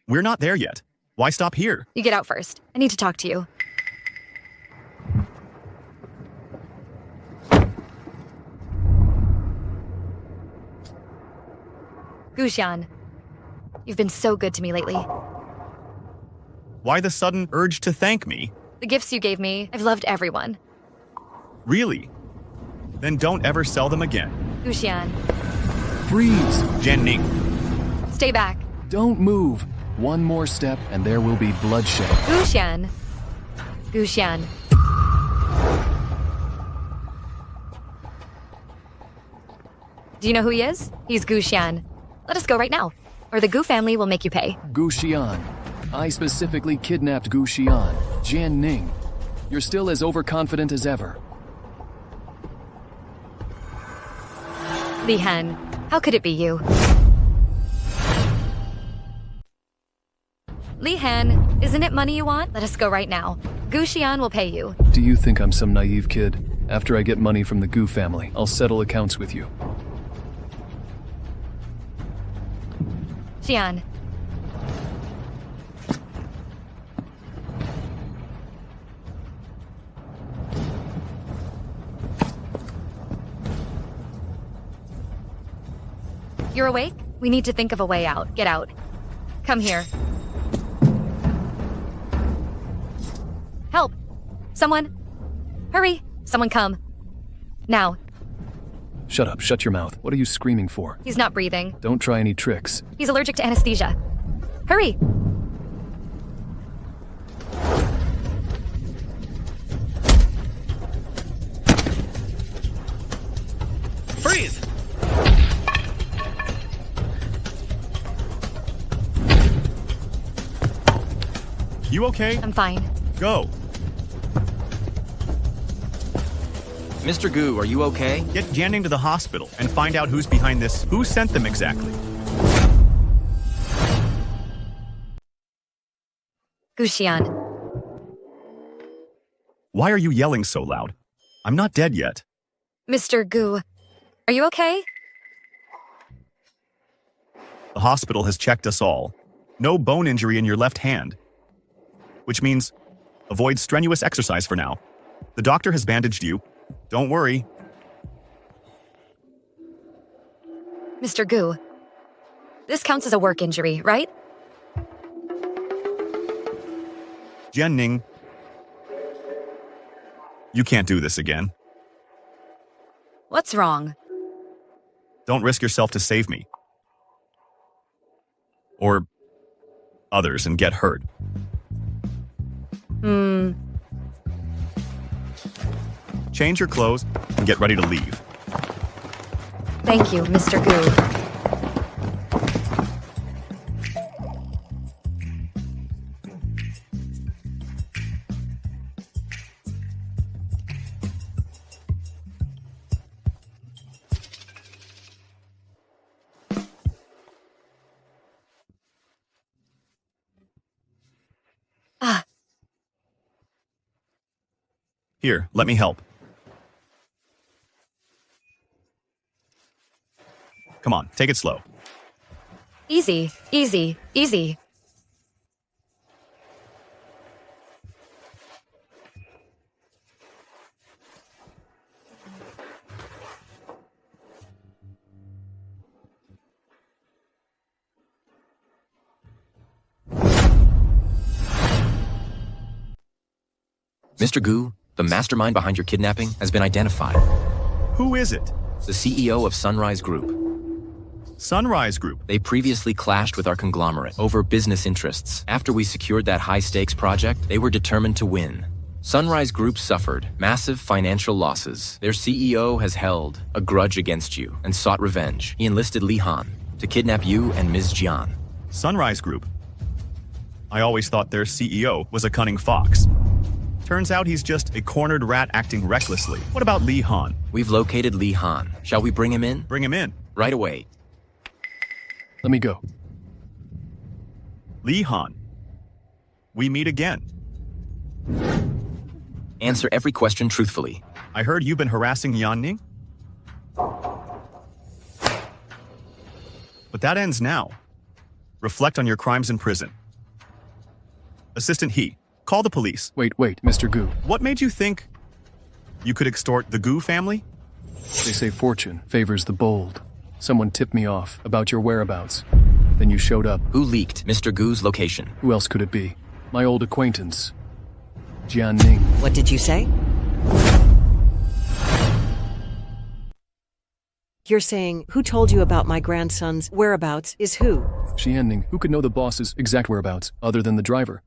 We're not there yet. Why stop here? You get out first. I need to talk to you. Gu Xian, you've been so good to me lately. Why the sudden urge to thank me? The gifts you gave me, I've loved everyone. Really? Then don't ever sell them again. Gu Xian, Freeze! Jian Ning. stay back. Don't move. One more step and there will be bloodshed. Gu Xian. Gu Xian. Do you know who he is? He's Gu Xian. Let us go right now, or the Gu family will make you pay. Gu Xian. I specifically kidnapped Gu Xian. Jian Ning. You're still as overconfident as ever. Li Han, how could it be you? Li Han, isn't it money you want? Let us go right now. Gu Xian will pay you. Do you think I'm some naive kid? After I get money from the Gu family, I'll settle accounts with you. Xian. You're awake? We need to think of a way out. Get out. Come here. Help! Someone! Hurry! Someone come. Now. Shut up, shut your mouth. What are you screaming for? He's not breathing. Don't try any tricks. He's allergic to anesthesia. Hurry! Freeze! You okay? I'm fine. Go. Mr. Gu, are you okay? Get Jian Ning to the hospital and find out who's behind this. Who sent them exactly? Gu Xian. Why are you yelling so loud? I'm not dead yet. Mr. Gu, are you okay? The hospital has checked us all. No bone injury in your left hand. Which means avoid strenuous exercise for now. The doctor has bandaged you. Don't worry. Mr. Gu, this counts as a work injury, right? Jian Ning, you can't do this again. What's wrong? Don't risk yourself to save me. Or others and get hurt. Change your clothes and get ready to leave. Thank you, Mr. Gu. Here, let me help. Come on, take it slow. Easy, easy, easy. Mr. Gu, the mastermind behind your kidnapping, has been identified. Who is it? The CEO of Sunrise Group. Sunrise Group? They previously clashed with our conglomerate over business interests. After we secured that high-stakes project, they were determined to win. Sunrise Group suffered massive financial losses. Their CEO has held a grudge against you and sought revenge. He enlisted Li Han to kidnap you and Ms. Jian. Sunrise Group? I always thought their CEO was a cunning fox. Turns out he's just a cornered rat acting recklessly. What about Li Han? We've located Li Han. Shall we bring him in? Bring him in. Right away. Let me go. Li Han. We meet again. Answer every question truthfully. I heard you've been harassing Jian Ning? But that ends now. Reflect on your crimes in prison. Assistant He, call the police. Wait, Mr. Gu. What made you think you could extort the Gu family? They say fortune favors the bold. Someone tipped me off about your whereabouts. Then you showed up. Who leaked Mr. Gu's location? Who else could it be? My old acquaintance, Jian Ning. What did you say? You're saying who told you about my grandson's whereabouts is who? Jian Ning. Who could know the boss's exact whereabouts other than the driver?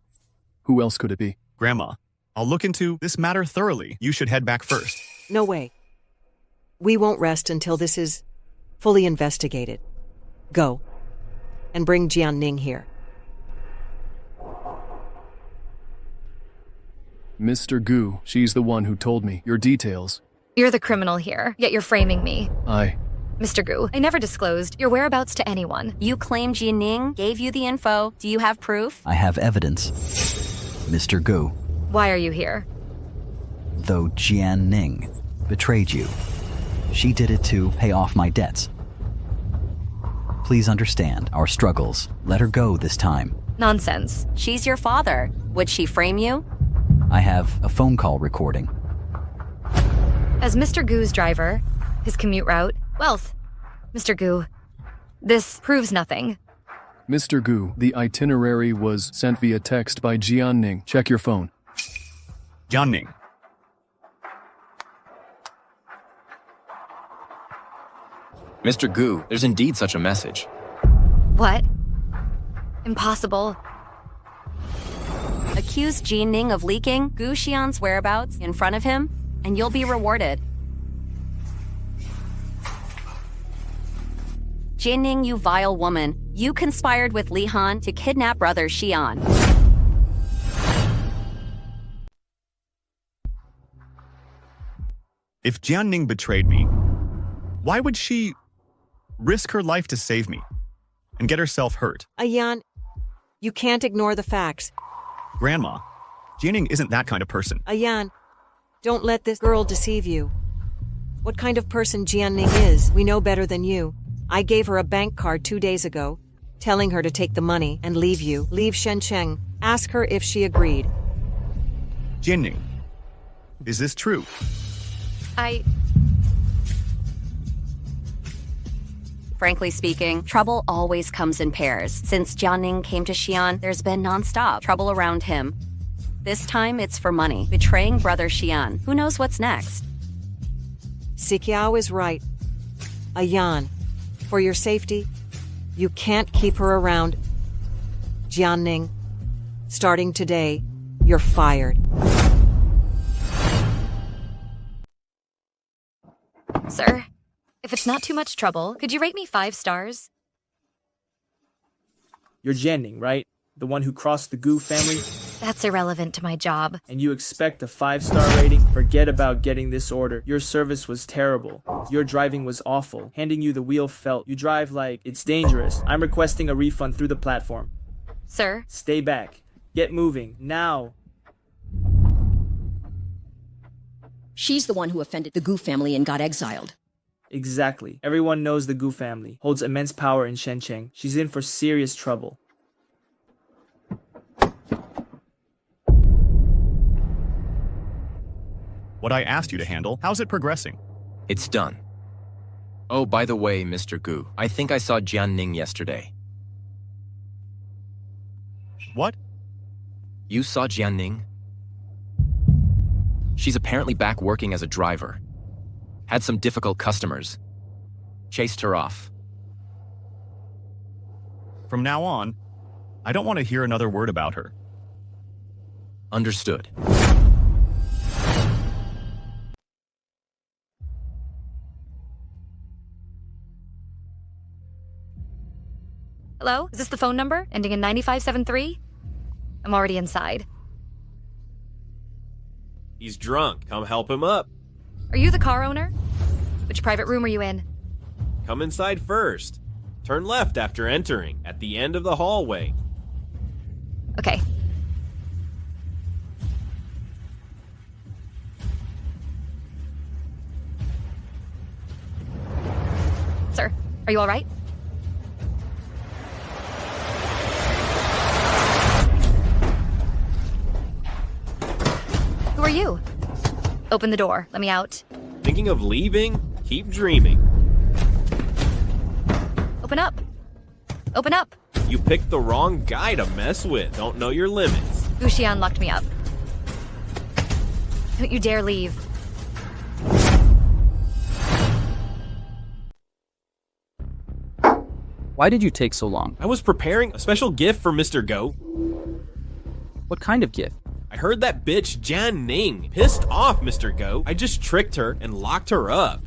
Who else could it be? Grandma, I'll look into this matter thoroughly. You should head back first. No way. We won't rest until this is fully investigated. Go. And bring Jian Ning here. Mr. Gu, she's the one who told me your details. You're the criminal here, yet you're framing me. Mr. Gu, I never disclosed your whereabouts to anyone. You claim Jian Ning gave you the info. Do you have proof? I have evidence. Mr. Gu. Why are you here? Though Jian Ning betrayed you, she did it to pay off my debts. Please understand our struggles. Let her go this time. Nonsense. She's your father. Would she frame you? I have a phone call recording. As Mr. Gu's driver, his commute route, wealth. Mr. Gu, this proves nothing. Mr. Gu, the itinerary was sent via text by Jian Ning. Check your phone. Jian Ning. Mr. Gu, there's indeed such a message. What? Impossible. Accuse Jian Ning of leaking Gu Xian's whereabouts in front of him, and you'll be rewarded. Jian Ning, you vile woman. You conspired with Li Han to kidnap brother Xian. If Jian Ning betrayed me, why would she risk her life to save me and get herself hurt? Ayan, you can't ignore the facts. Grandma, Jian Ning isn't that kind of person. Ayan, don't let this girl deceive you. What kind of person Jian Ning is, we know better than you. I gave her a bank card 2 days ago, telling her to take the money and leave you. Leave Shenzhen. Ask her if she agreed. Jian Ning, is this true? Frankly speaking, trouble always comes in pairs. Since Jian Ning came to Xian, there's been non-stop trouble around him. This time, it's for money. Betraying brother Xian. Who knows what's next? Sikiao is right. Ayan, for your safety, you can't keep her around. Jian Ning, starting today, you're fired. Sir, if it's not too much trouble, could you rate me 5 stars? You're Jian Ning, right? The one who crossed the Gu family? That's irrelevant to my job. And you expect a 5-star rating? Forget about getting this order. Your service was terrible. Your driving was awful. Handing you the wheel felt. You drive like it's dangerous. I'm requesting a refund through the platform. Sir? Stay back. Get moving. Now. She's the one who offended the Gu family and got exiled. Exactly. Everyone knows the Gu family holds immense power in Shenzhen. She's in for serious trouble. What I asked you to handle, how's it progressing? It's done. Oh, by the way, Mr. Gu, I think I saw Jian Ning yesterday. What? You saw Jian Ning? She's apparently back working as a driver. Had some difficult customers. Chased her off. From now on, I don't want to hear another word about her. Understood. Hello? Is this the phone number ending in 9573? I'm already inside. He's drunk. Come help him up. Are you the car owner? Which private room are you in? Come inside first. Turn left after entering, at the end of the hallway. Okay. Sir, are you all right? Who are you? Open the door. Let me out. Thinking of leaving? Keep dreaming. Open up. Open up. You picked the wrong guy to mess with. Don't know your limits. Guxian locked me up. Don't you dare leave. Why did you take so long? I was preparing a special gift for Mr. Go. What kind of gift? I heard that bitch Jian Ning pissed off Mr. Go. I just tricked her and locked her up.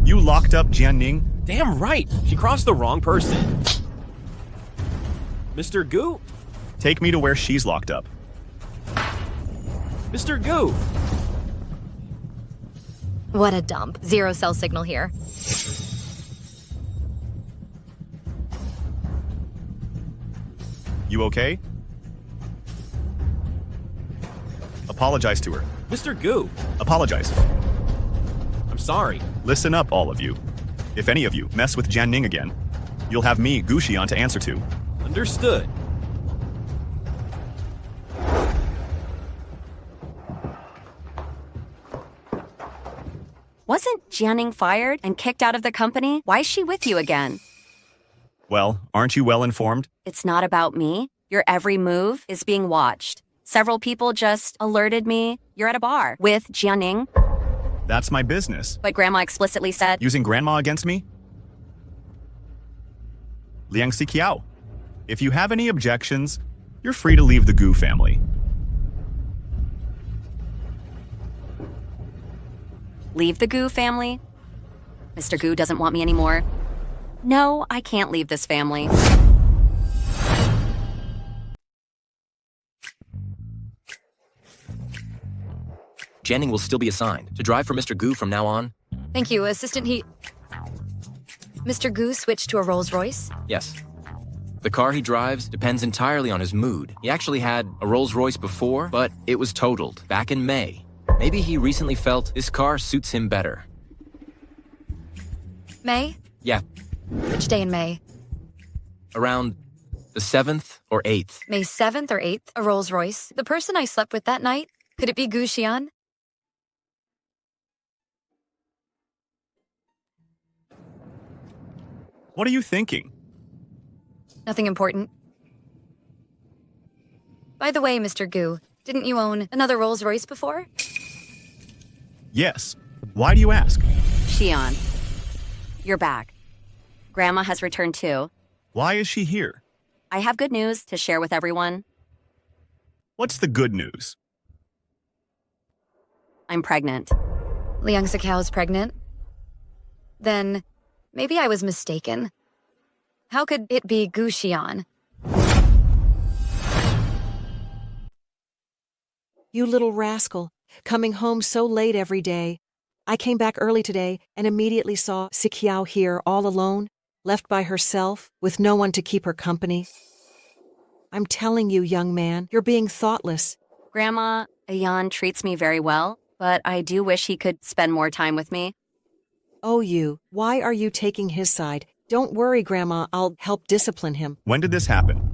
You locked up Jian Ning? Damn right. She crossed the wrong person. Mr. Gu? Take me to where she's locked up. Mr. Gu! What a dump. Zero cell signal here. You okay? Apologize to her. Mr. Gu! Apologize. I'm sorry. Listen up, all of you. If any of you mess with Jian Ning again, you'll have me, Guxian, to answer to. Understood. Wasn't Jian Ning fired and kicked out of the company? Why is she with you again? Well, aren't you well informed? It's not about me. Your every move is being watched. Several people just alerted me you're at a bar with Jian Ning. That's my business. But Grandma explicitly said... Using Grandma against me? Liang Xiqiao, if you have any objections, you're free to leave the Gu family. Leave the Gu family? Mr. Gu doesn't want me anymore. No, I can't leave this family. Jian Ning will still be assigned to drive for Mr. Gu from now on. Thank you, Assistant Mr. Gu switched to a Rolls Royce? Yes. The car he drives depends entirely on his mood. He actually had a Rolls Royce before, but it was totaled back in May. Maybe he recently felt this car suits him better. May? Yeah, Which day in May? around the 7th or 8th. May 7th or 8th, a Rolls Royce. The person I slept with that night? Could it be Guxian? What are you thinking? Nothing important. By the way, Mr. Gu, didn't you own another Rolls Royce before? Yes. Why do you ask? Xian, you're back. Grandma has returned too. Why is she here? I have good news to share with everyone. What's the good news? I'm pregnant. Liang Xiqiao's pregnant? Then maybe I was mistaken. How could it be Guxian? You little rascal, coming home so late every day. I came back early today and immediately saw Xiqiao here all alone, left by herself, with no one to keep her company. I'm telling you, young man, you're being thoughtless. Grandma, Ayan treats me very well. but I do wish he could spend more time with me. Oh, why are you taking his side? Don't worry, Grandma, I'll help discipline him. When did this happen?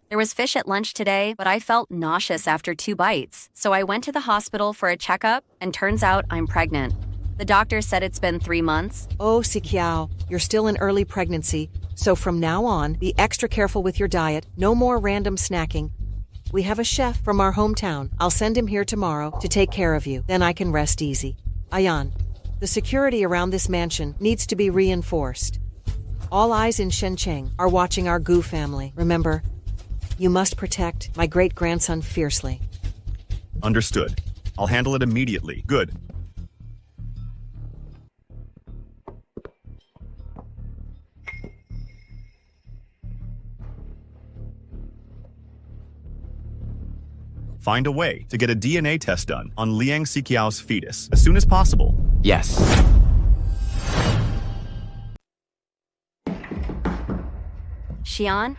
There was fish at lunch today, but I felt nauseous after 2 bites. So I went to the hospital for a checkup, and turns out I'm pregnant. The doctor said it's been 3 months. Oh, Sikiao, you're still in early pregnancy, so from now on, be extra careful with your diet, no more random snacking. We have a chef from our hometown. I'll send him here tomorrow to take care of you. Then I can rest easy. Ayan, the security around this mansion needs to be reinforced. All eyes in Shenzhen are watching our Gu family. Remember, you must protect my great-grandson fiercely. Understood. I'll handle it immediately. Good. Find a way to get a DNA test done on Liang Xiqiao's fetus as soon as possible. Yes. Xian,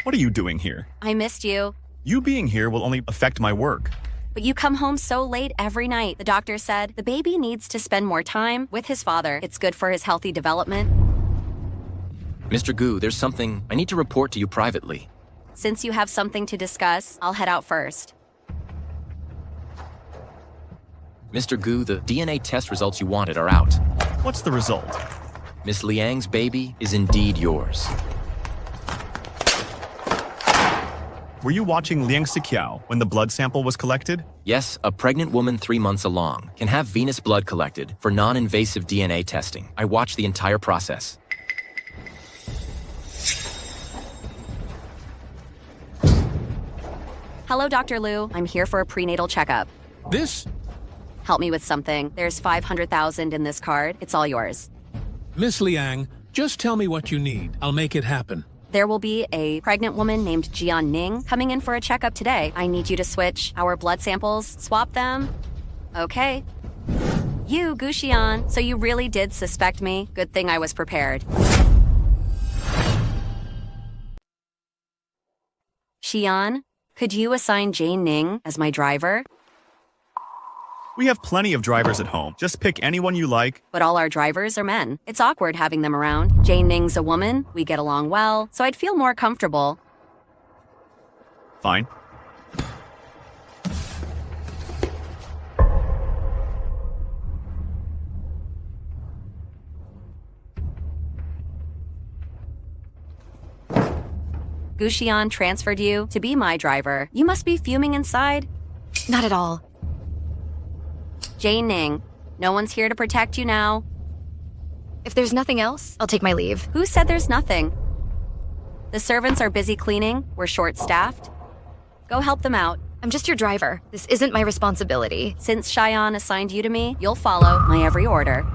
What are you doing here? I missed you. You being here will only affect my work. But you come home so late every night. The doctor said the baby needs to spend more time with his father. It's good for his healthy development. Mr. Gu, there's something I need to report to you privately. Since you have something to discuss, I'll head out first. Mr. Gu, the DNA test results you wanted are out. What's the result? Miss Liang's baby is indeed yours. Were you watching Liang Xiqiao when the blood sample was collected? Yes, a pregnant woman 3 months along can have venous blood collected for non-invasive DNA testing. I watched the entire process. Hello, Dr. Liu. I'm here for a prenatal checkup. This? Help me with something. There's 500,000 in this card. It's all yours. Miss Liang, just tell me what you need. I'll make it happen. There will be a pregnant woman named Jian Ning coming in for a checkup today. I need you to switch our blood samples, swap them. Okay. You, Gu Xian, so you really did suspect me. Good thing I was prepared. Xian, could you assign Jian Ning as my driver? We have plenty of drivers at home. Just pick anyone you like. But all our drivers are men. It's awkward having them around. Jian Ning's a woman. We get along well, so I'd feel more comfortable. Fine. Gu Xian transferred you to be my driver. You must be fuming inside. Not at all. Jian Ning, no one's here to protect you now. If there's nothing else, I'll take my leave. Who said there's nothing? The servants are busy cleaning. We're short-staffed. Go help them out. I'm just your driver. This isn't my responsibility. Since Cheyenne assigned you to me, you'll follow my every order.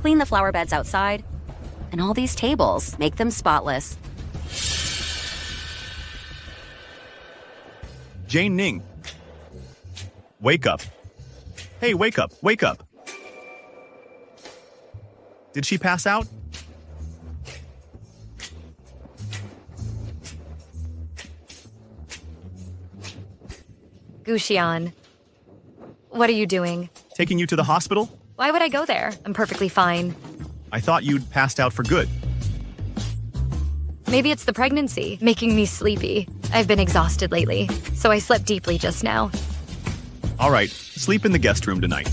Clean the flower beds outside. And all these tables, make them spotless. Jian Ning. Wake up. Hey, wake up, wake up. Did she pass out? Gu Xian, what are you doing? Taking you to the hospital? Why would I go there? I'm perfectly fine. I thought you'd passed out for good. Maybe it's the pregnancy, making me sleepy. I've been exhausted lately, so I slept deeply just now. All right, sleep in the guest room tonight.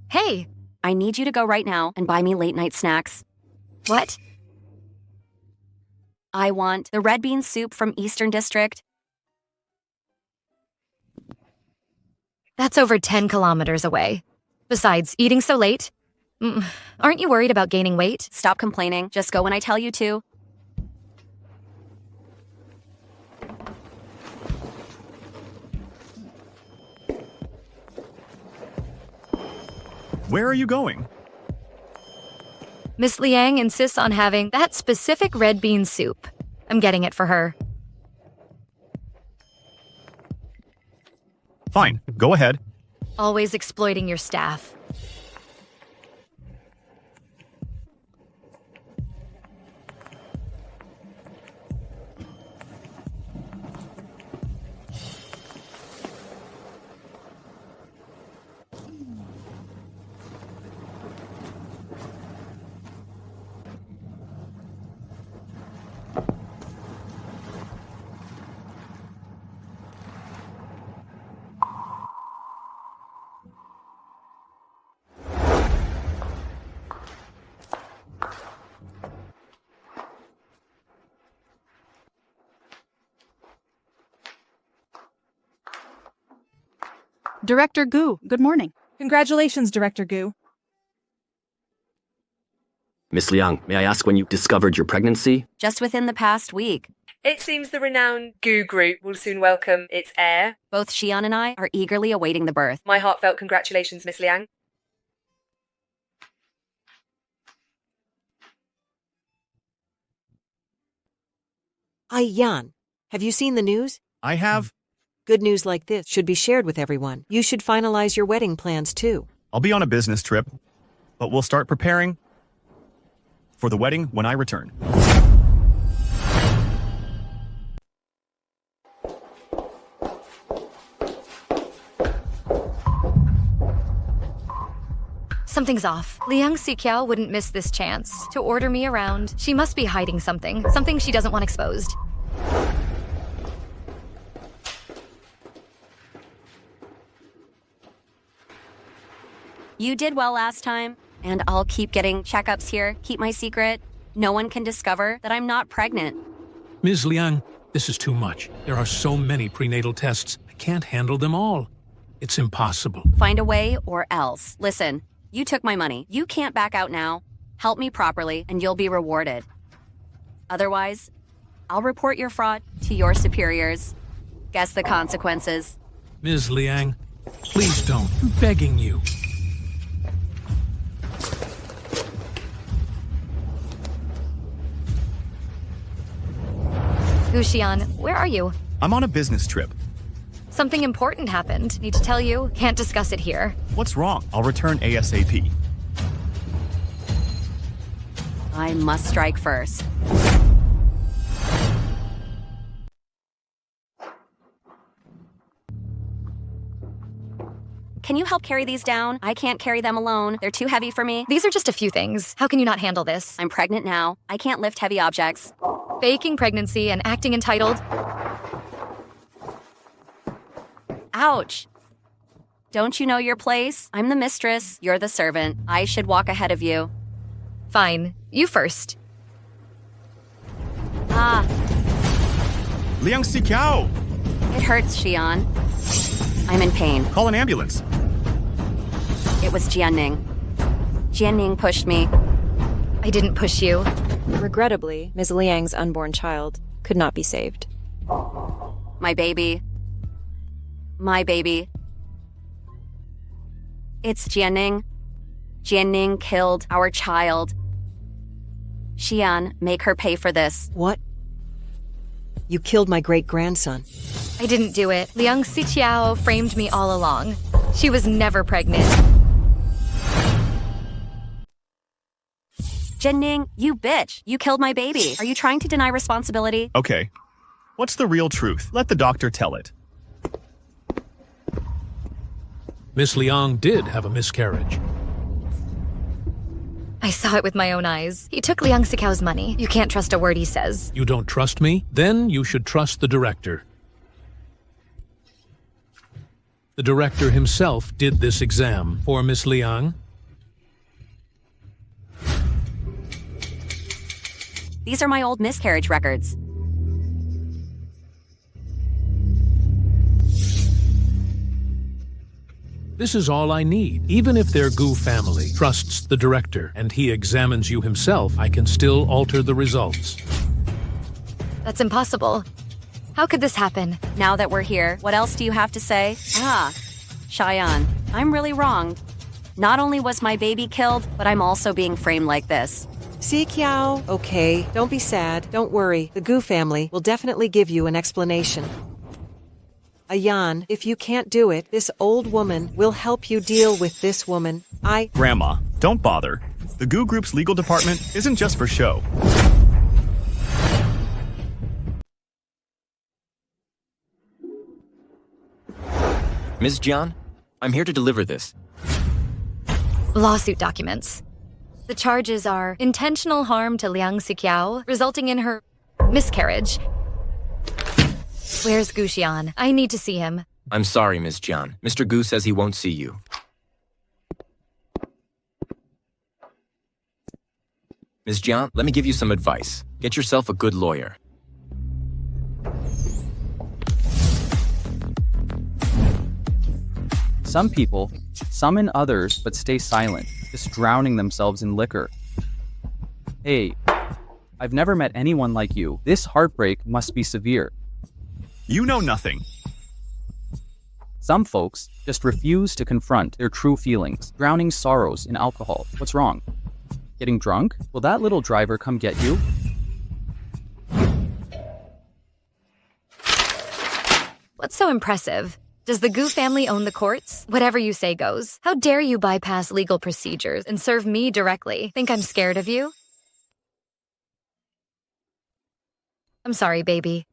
Hey! I need you to go right now and buy me late-night snacks. What? I want the red bean soup from Eastern District. That's over 10 kilometers away. Besides, eating so late? Aren't you worried about gaining weight? Stop complaining. Just go when I tell you to. Where are you going? Miss Liang insists on having that specific red bean soup. I'm getting it for her. Fine, go ahead. Always exploiting your staff. Director Gu, good morning. Congratulations, Director Gu. Miss Liang, may I ask when you discovered your pregnancy? Just within the past week. It seems the renowned Gu Group will soon welcome its heir. Both Xian and I are eagerly awaiting the birth. My heartfelt congratulations, Miss Liang. Yan, have you seen the news? I have. Good news like this should be shared with everyone. You should finalize your wedding plans too. I'll be on a business trip, but we'll start preparing for the wedding when I return. Something's off. Liang Xiqiao wouldn't miss this chance to order me around. She must be hiding something she doesn't want exposed. You did well last time, and I'll keep getting checkups here. Keep my secret. No one can discover that I'm not pregnant. Ms. Liang, this is too much. There are so many prenatal tests. I can't handle them all. It's impossible. Find a way or else. Listen, you took my money. You can't back out now. Help me properly, and you'll be rewarded. Otherwise, I'll report your fraud to your superiors. Guess the consequences. Ms. Liang, please don't. I'm begging you. Guxian, where are you? I'm on a business trip. Something important happened. Need to tell you. Can't discuss it here. What's wrong? I'll return ASAP. I must strike first. Can you help carry these down? I can't carry them alone. They're too heavy for me. These are just a few things. How can you not handle this? I'm pregnant now. I can't lift heavy objects. Faking pregnancy and acting entitled. Ouch. Don't you know your place? I'm the mistress. You're the servant. I should walk ahead of you. Fine. You first. Ah. Liang Xiqiao! It hurts, Xian. I'm in pain. Call an ambulance. It was Jian Ning. Jian Ning pushed me. I didn't push you. Regrettably, Ms. Liang's unborn child could not be saved. My baby. My baby. It's Jian Ning. Jian Ning killed our child. Xian, make her pay for this. What? You killed my great-grandson. I didn't do it. Liang Xiqiao framed me all along. She was never pregnant. Jian Ning, you bitch. You killed my baby. Are you trying to deny responsibility? Okay. What's the real truth? Let the doctor tell it. Miss Liang did have a miscarriage. I saw it with my own eyes. He took Liang Xiqiao's money. You can't trust a word he says. You don't trust me? Then you should trust the director. The director himself did this exam for Miss Liang. These are my old miscarriage records. This is all I need. Even if their Gu family trusts the director and he examines you himself, I can still alter the results. That's impossible. How could this happen? Now that we're here, what else do you have to say? Ah, Cheyenne, I'm really wronged. Not only was my baby killed, but I'm also being framed like this. See, Kiao? Okay, don't be sad. Don't worry. The Gu family will definitely give you an explanation. Ayan, if you can't do it, this old woman will help you deal with this woman. Grandma, don't bother. The Gu Group's legal department isn't just for show. Ms. Jian, I'm here to deliver this. Lawsuit documents. The charges are intentional harm to Liang Xiqiao, resulting in her miscarriage. Where's Gu Xian? I need to see him. I'm sorry, Ms. Jian. Mr. Gu says he won't see you. Ms. Jian, let me give you some advice. Get yourself a good lawyer. Some people summon others but stay silent, just drowning themselves in liquor. Hey, I've never met anyone like you. This heartbreak must be severe. You know nothing. Some folks just refuse to confront their true feelings, drowning sorrows in alcohol. What's wrong? Getting drunk? Will that little driver come get you? What's so impressive? Does the Gu family own the courts? Whatever you say goes. How dare you bypass legal procedures and serve me directly? Think I'm scared of you? I'm sorry, baby.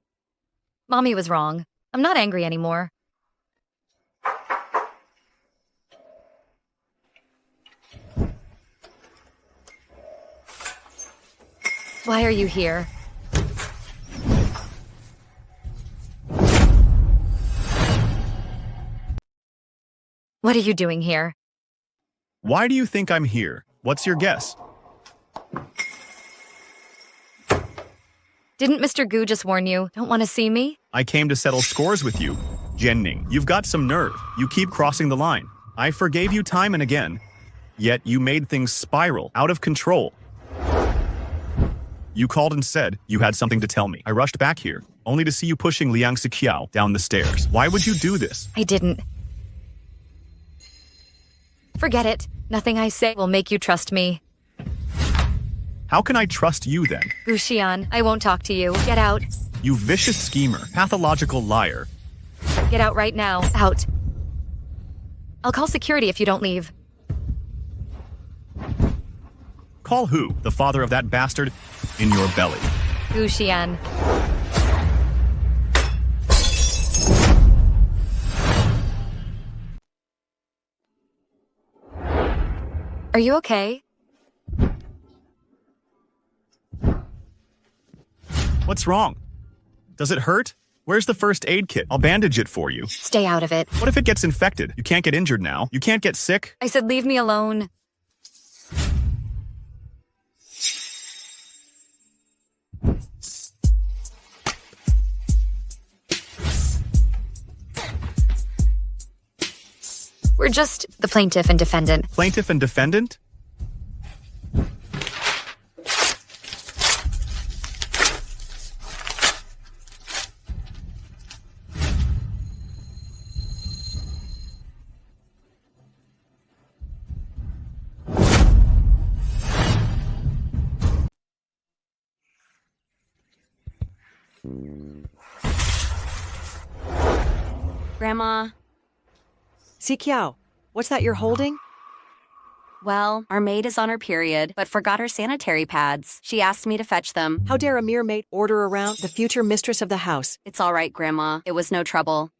Mommy was wrong. I'm not angry anymore. Why are you here? What are you doing here? Why do you think I'm here? What's your guess? Didn't Mr. Gu just warn you? Don't want to see me? I came to settle scores with you. Jian Ning, you've got some nerve. You keep crossing the line. I forgave you time and again. Yet you made things spiral, out of control. You called and said you had something to tell me. I rushed back here, only to see you pushing Liang Xiqiao down the stairs. Why would you do this? I didn't. Forget it. Nothing I say will make you trust me. How can I trust you then? Gu Xian, I won't talk to you. Get out. You vicious schemer, pathological liar. Get out right now. Out. I'll call security if you don't leave. Call who? The father of that bastard in your belly. Gu Xian. Are you okay? What's wrong? Does it hurt? Where's the first aid kit? I'll bandage it for you. Stay out of it. What if it gets infected? You can't get injured now. You can't get sick. I said leave me alone. We're just the plaintiff and defendant. Plaintiff and defendant? Grandma. Xiqiao, what's that you're holding? Well, our maid is on her period, but forgot her sanitary pads. She asked me to fetch them. How dare a mere maid order around the future mistress of the house? It's all right, Grandma. It was no trouble.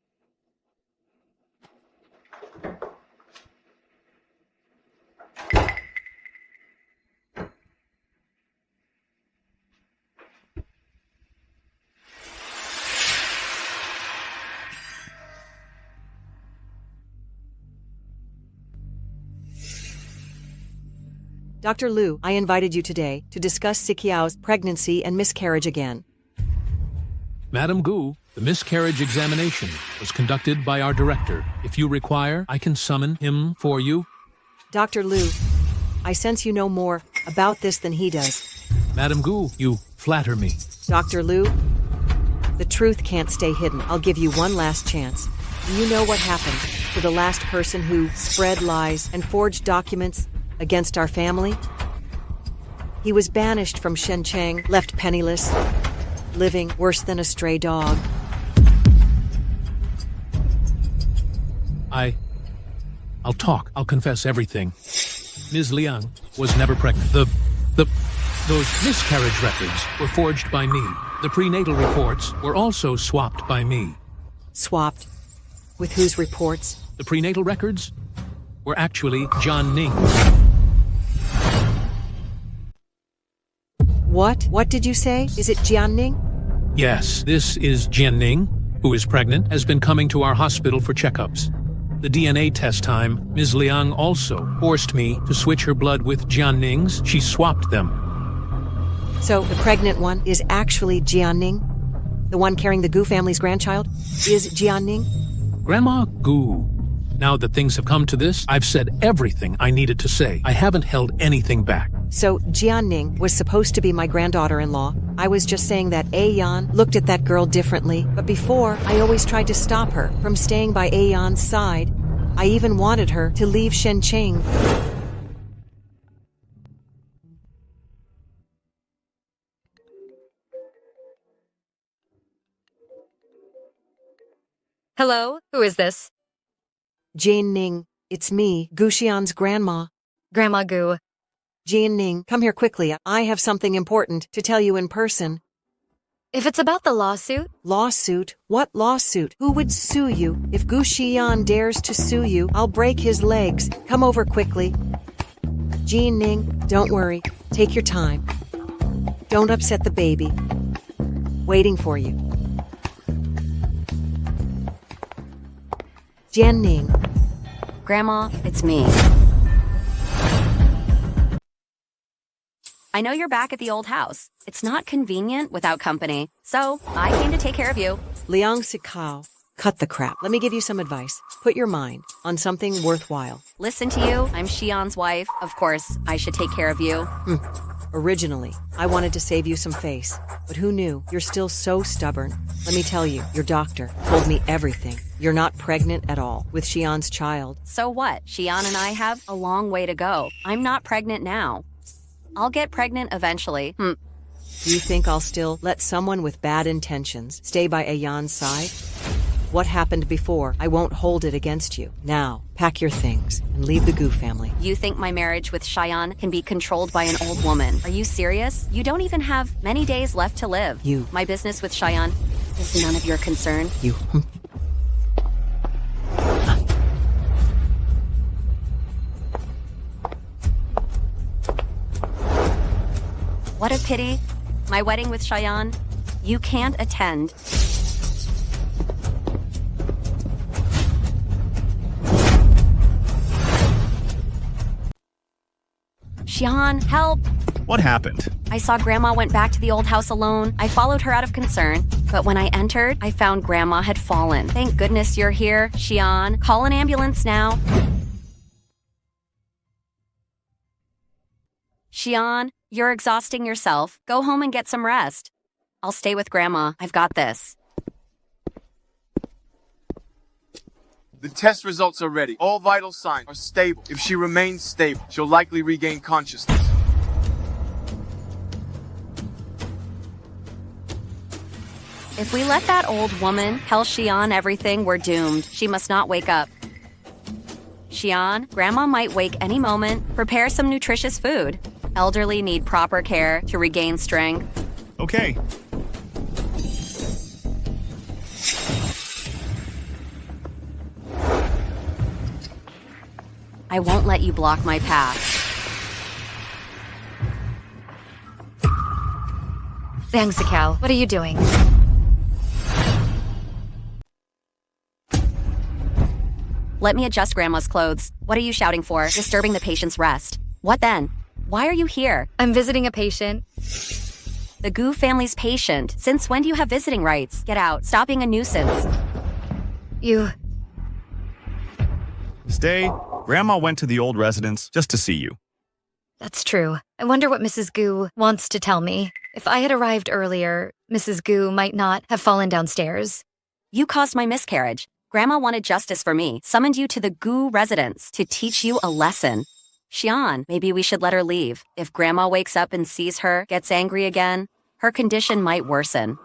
Dr. Liu, I invited you today to discuss Xiqiao's pregnancy and miscarriage again. Madam Gu, the miscarriage examination was conducted by our director. If you require, I can summon him for you. Dr. Liu, I sense you know more about this than he does. Madam Gu, you flatter me. Dr. Liu, The truth can't stay hidden. I'll give you one last chance. Do you know what happened to the last person who spread lies and forged documents against our family? He was banished from Shenzhen, left penniless, living worse than a stray dog. I'll talk. I'll confess everything. Ms. Liang was never pregnant. Those miscarriage records were forged by me. The prenatal reports were also swapped by me. Swapped? With whose reports? The prenatal records were actually Jian Ning. What? What did you say? Is it Jian Ning? Yes, this is Jian Ning, who is pregnant, has been coming to our hospital for checkups. The DNA test time, Ms. Liang also forced me to switch her blood with Jian Ning's. She swapped them. So the pregnant one is actually Jian Ning? The one carrying the Gu family's grandchild is Jian Ning? Grandma Gu. Now that things have come to this, I've said everything I needed to say. I haven't held anything back. So Jian Ning was supposed to be my granddaughter-in-law. I was just saying that Ayan looked at that girl differently, but before, I always tried to stop her from staying by Ayan's side. I even wanted her to leave Shenzhen. Hello? Who is this? Jian Ning, it's me, Gu Xian's grandma. Grandma Gu. Jian Ning, come here quickly. I have something important to tell you in person. If it's about the lawsuit? Lawsuit? What lawsuit? Who would sue you? If Gu Xian dares to sue you, I'll break his legs. Come over quickly. Jian Ning, don't worry. Take your time. Don't upset the baby. Waiting for you. Jian Ning. Grandma, it's me. I know you're back at the old house. It's not convenient without company, so I came to take care of you. Liang Sikao, cut the crap. Let me give you some advice. Put your mind on something worthwhile. Listen to you. I'm Xian's wife. Of course, I should take care of you. Originally, I wanted to save you some face, but who knew? You're still so stubborn. Let me tell you, your doctor told me everything. You're not pregnant at all with Xian's child. So what? Xian and I have a long way to go. I'm not pregnant now. I'll get pregnant eventually. Do you think I'll still let someone with bad intentions stay by Ayan's side? What happened before, I won't hold it against you. Now, pack your things and leave the Gu family. You think my marriage with Xian can be controlled by an old woman? Are you serious? You don't even have many days left to live. My business with Xian is none of your concern. What a pity. My wedding with Xian, you can't attend. Xian, help! What happened? I saw Grandma went back to the old house alone. I followed her out of concern, but when I entered, I found Grandma had fallen. Thank goodness you're here, Xian. Call an ambulance now. Xian, you're exhausting yourself. Go home and get some rest. I'll stay with Grandma. I've got this. The test results are ready. All vital signs are stable. If she remains stable, she'll likely regain consciousness. If we let that old woman tell Xian everything, we're doomed. She must not wake up. Xian, Grandma might wake any moment. Prepare some nutritious food. Elderly need proper care to regain strength. Okay. I won't let you block my path. Bang Sikao, what are you doing? Let me adjust Grandma's clothes. What are you shouting for? Disturbing the patient's rest. What then? Why are you here? I'm visiting a patient. The Gu family's patient. Since when do you have visiting rights? Get out. Stop being a nuisance. You... Stay. Grandma went to the old residence just to see you. That's true. I wonder what Mrs. Gu wants to tell me. If I had arrived earlier, Mrs. Gu might not have fallen downstairs. You caused my miscarriage. Grandma wanted justice for me, summoned you to the Gu residence to teach you a lesson. Jian, maybe we should let her leave. If Grandma wakes up and sees her, gets angry again, her condition might worsen.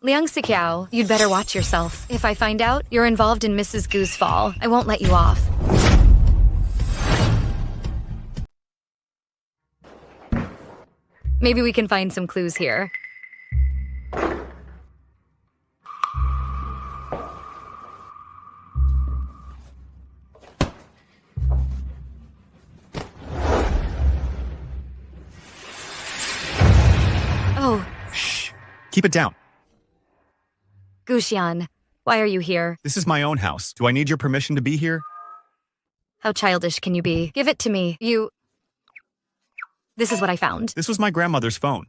Liang Siqiao, you'd better watch yourself. If I find out you're involved in Mrs. Gu's fall, I won't let you off. Maybe we can find some clues here. Oh. Shh. Keep it down. Gu Xian, why are you here? This is my own house. Do I need your permission to be here? How childish can you be? Give it to me. This is what I found. This was my grandmother's phone.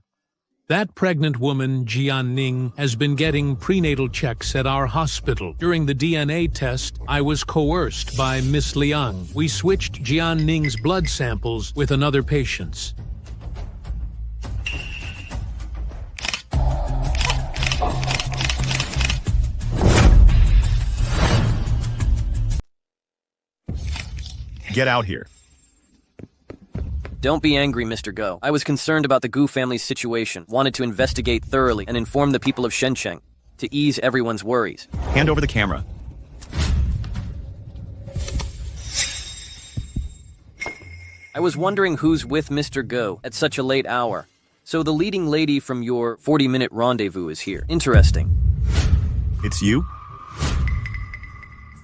That pregnant woman, Jian Ning, has been getting prenatal checks at our hospital. During the DNA test, I was coerced by Miss Liang. We switched Jian Ning's blood samples with another patient's. Get out here. Don't be angry, Mr. Go. I was concerned about the Gu family's situation, wanted to investigate thoroughly and inform the people of Shenzhen to ease everyone's worries. Hand over the camera. I was wondering who's with Mr. Go at such a late hour. So the leading lady from your 40-minute rendezvous is here. Interesting. It's you?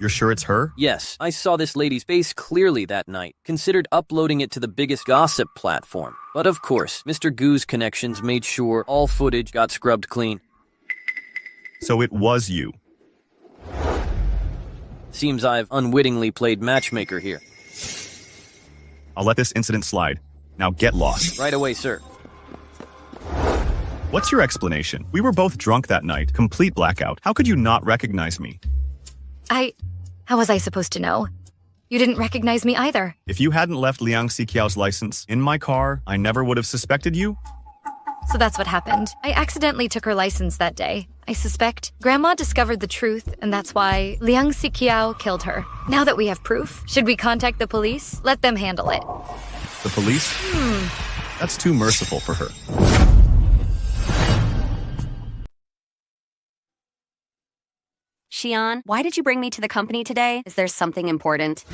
You're sure it's her? Yes, I saw this lady's face clearly that night, considered uploading it to the biggest gossip platform. But of course, Mr. Gu's connections made sure all footage got scrubbed clean. So it was you. Seems I've unwittingly played matchmaker here. I'll let this incident slide. Now get lost. Right away, sir. What's your explanation? We were both drunk that night, complete blackout. How could you not recognize me? How was I supposed to know? You didn't recognize me either. If you hadn't left Liang Siqiao's license in my car, I never would have suspected you. So that's what happened. I accidentally took her license that day. I suspect Grandma discovered the truth, and that's why Liang Siqiao killed her. Now that we have proof, should we contact the police? Let them handle it. The police? That's too merciful for her. Jian, why did you bring me to the company today? Is there something important?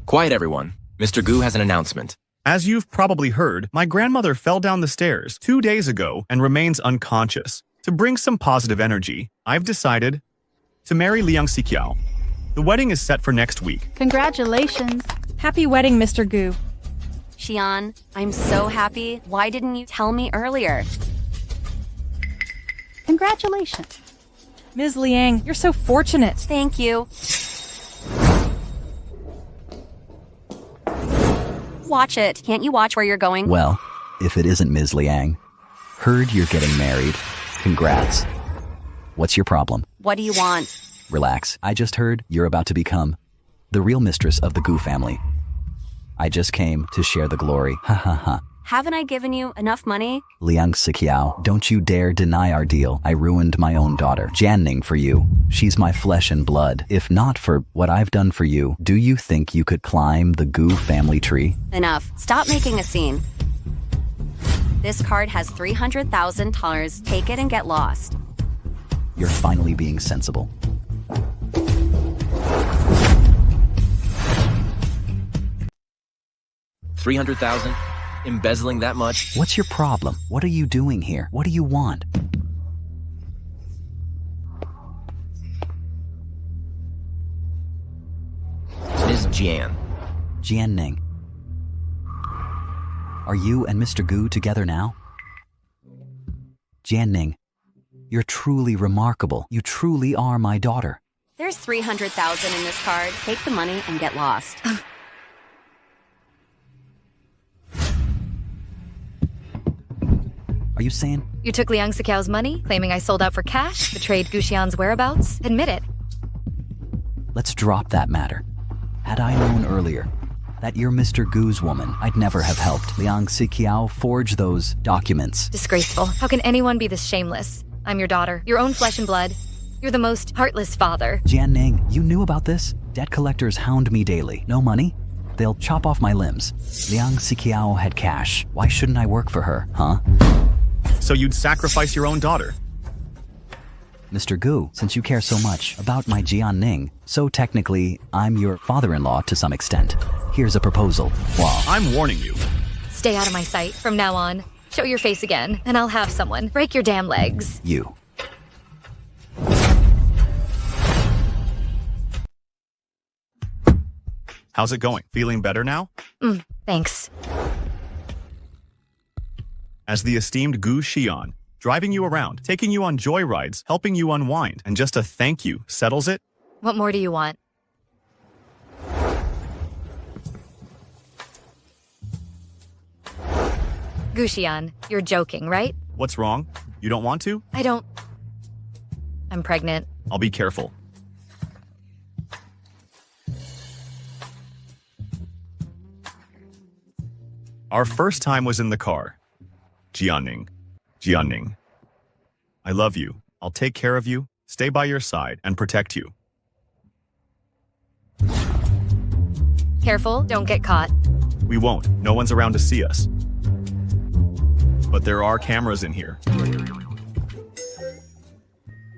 Quiet, everyone. Mr. Gu has an announcement. As you've probably heard, my grandmother fell down the stairs 2 days ago and remains unconscious. To bring some positive energy, I've decided to marry Liang Siqiao. The wedding is set for next week. Congratulations. Happy wedding, Mr. Gu. Jian, I'm so happy. Why didn't you tell me earlier? Congratulations. Ms. Liang, you're so fortunate. Thank you. Watch it. Can't you watch where you're going? Well, if it isn't Ms. Liang. Heard you're getting married. Congrats. What's your problem? What do you want? Relax. I just heard you're about to become the real mistress of the Gu family. I just came to share the glory. Ha ha ha. Haven't I given you enough money? Liang Siqiao, don't you dare deny our deal. I ruined my own daughter, Jian Ning, for you. She's my flesh and blood. If not for what I've done for you, do you think you could climb the Gu family tree? Enough. Stop making a scene. This card has $300,000. Take it and get lost. You're finally being sensible. $300,000? Embezzling that much? What's your problem? What are you doing here? What do you want? Ms. Jian. Jian Ning. Are you and Mr. Gu together now? Jian Ning, you're truly remarkable. You truly are my daughter. There's $300,000 in this card. Take the money and get lost. Are you saying? You took Liang Siqiao's money, claiming I sold out for cash, betrayed Gu Xian's whereabouts? Admit it. Let's drop that matter. Had I known earlier, that you're Mr. Gu's woman. I'd never have helped Liang Siqiao forge those documents. Disgraceful. How can anyone be this shameless? I'm your daughter, your own flesh and blood. You're the most heartless father. Jian Ning, you knew about this? Debt collectors hound me daily. No money? They'll chop off my limbs. Liang Siqiao had cash. Why shouldn't I work for her, huh? So you'd sacrifice your own daughter? Mr. Gu, since you care so much about my Jian Ning, so technically, I'm your father-in-law to some extent. Here's a proposal. Wow. I'm warning you. Stay out of my sight from now on. Show your face again, and I'll have someone break your damn legs. You. How's it going? Feeling better now? Thanks. As the esteemed Gu Xian, driving you around, taking you on joyrides, helping you unwind, and just a thank you settles it? What more do you want? Gu Xian, you're joking, right? What's wrong? You don't want to? I don't... I'm pregnant. I'll be careful. Our first time was in the car. Jian Ning. Jian Ning. I love you. I'll take care of you, stay by your side, and protect you. Careful, don't get caught. We won't. No one's around to see us. But there are cameras in here.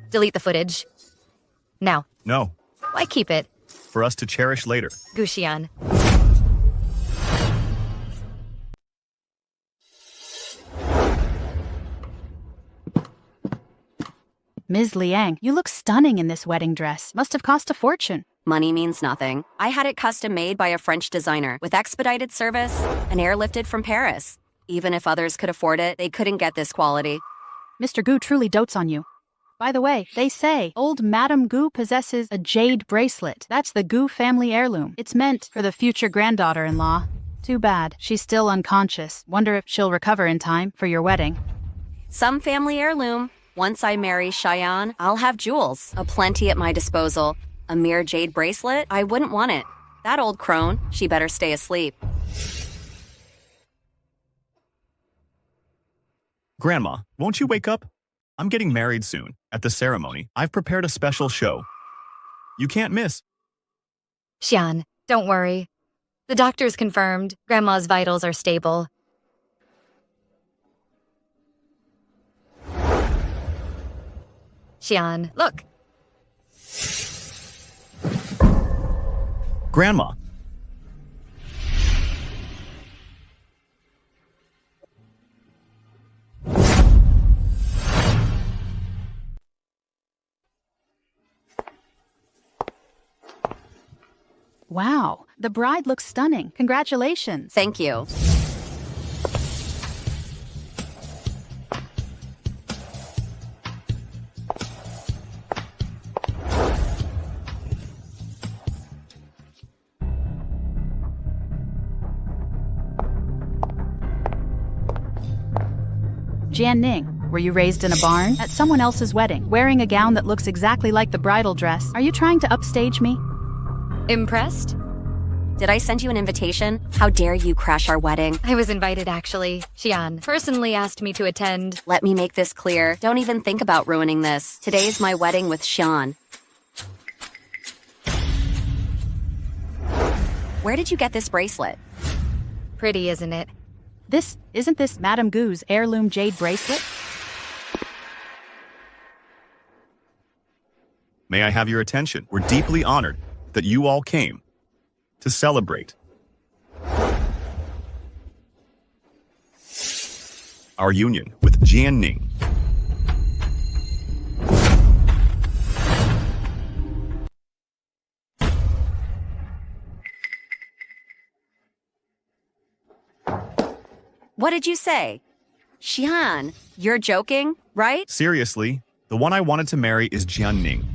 Delete the footage. Now. No. Why keep it? For us to cherish later. Gu Xian. Ms. Liang, you look stunning in this wedding dress. Must have cost a fortune. Money means nothing. I had it custom made by a French designer with expedited service and airlifted from Paris. Even if others could afford it, they couldn't get this quality. Mr. Gu truly dotes on you. By the way, they say old Madame Gu possesses a jade bracelet. That's the Gu family heirloom. It's meant for the future granddaughter-in-law. Too bad. She's still unconscious. Wonder if she'll recover in time for your wedding. Some family heirloom. Once I marry Cheyenne, I'll have jewels, aplenty at my disposal. A mere jade bracelet? I wouldn't want it. That old crone, she better stay asleep. Grandma, won't you wake up? I'm getting married soon. At the ceremony, I've prepared a special show. You can't miss. Xian, don't worry. The doctors confirmed Grandma's vitals are stable. Xian, look. Grandma. Wow, the bride looks stunning. Congratulations. Thank you. Jian Ning, were you raised in a barn? At someone else's wedding, wearing a gown that looks exactly like the bridal dress? Are you trying to upstage me? Impressed? Did I send you an invitation? How dare you crash our wedding? I was invited, actually. Xian personally asked me to attend. Let me make this clear. Don't even think about ruining this. Today's my wedding with Xian. Where did you get this bracelet? Pretty, isn't it? Isn't this Madame Gu's heirloom jade bracelet? May I have your attention? We're deeply honored that you all came to celebrate our union with Jian Ning. What did you say? Xian, you're joking, right? Seriously, the one I wanted to marry is Jian Ning.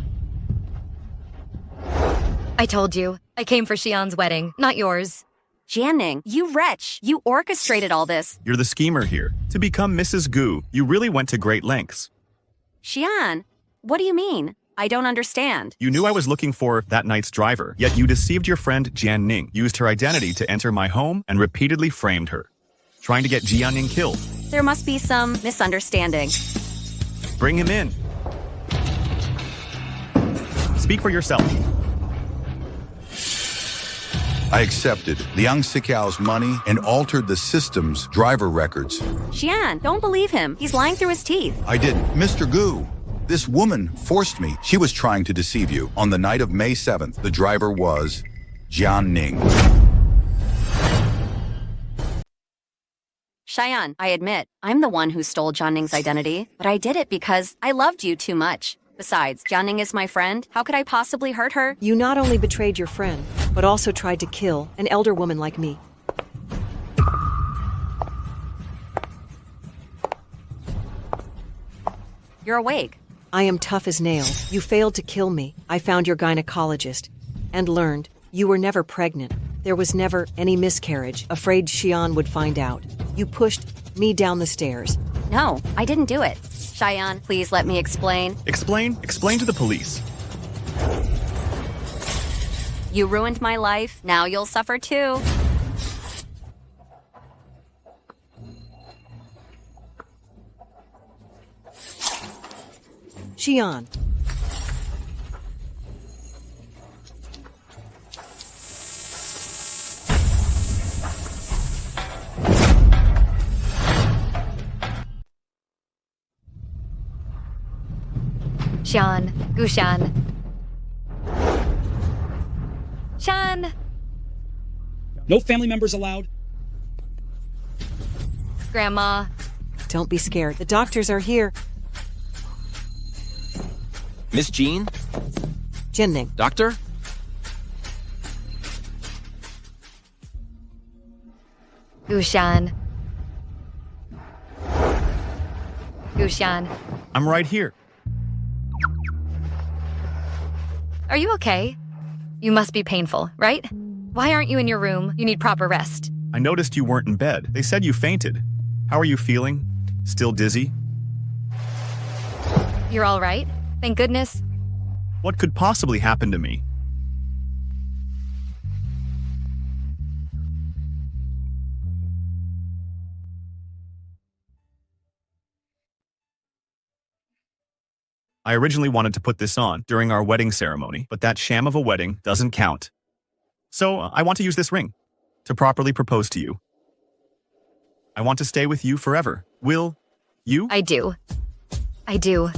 I told you. I came for Xian's wedding, not yours. Jian Ning, you wretch. You orchestrated all this. You're the schemer here. To become Mrs. Gu, you really went to great lengths. Xian, what do you mean? I don't understand. You knew I was looking for that night's driver, yet you deceived your friend Jian Ning, used her identity to enter my home, and repeatedly framed her, trying to get Jian Ning killed. There must be some misunderstanding. Bring him in. Speak for yourself. I accepted Liang Xicao's money and altered the system's driver records. Jian, don't believe him. He's lying through his teeth. I did. Mr. Gu, this woman forced me. She was trying to deceive you. On the night of May 7th, the driver was Jian Ning. Cheyenne, I admit, I'm the one who stole Jian Ning's identity, but I did it because I loved you too much. Besides, Jian Ning is my friend. How could I possibly hurt her? You not only betrayed your friend, but also tried to kill an elder woman like me. You're awake. I am tough as nails. You failed to kill me. I found your gynecologist and learned you were never pregnant. There was never any miscarriage. Afraid Xian would find out. You pushed me down the stairs. No, I didn't do it. Cheyenne, please let me explain. Explain? Explain to the police. You ruined my life. Now you'll suffer too. Xian. Xian, Gushan. Xian! No family members allowed? Grandma. Don't be scared. The doctors are here. Miss Jean? Jian Ning. Doctor? Gushan. Gushan. I'm right here. Are you okay? You must be painful, right? Why aren't you in your room? You need proper rest. I noticed you weren't in bed. They said you fainted. How are you feeling? Still dizzy? You're all right? Thank goodness. What could possibly happen to me? I originally wanted to put this on during our wedding ceremony, but that sham of a wedding doesn't count. So I want to use this ring to properly propose to you. I want to stay with you forever. Will you? I do. I do.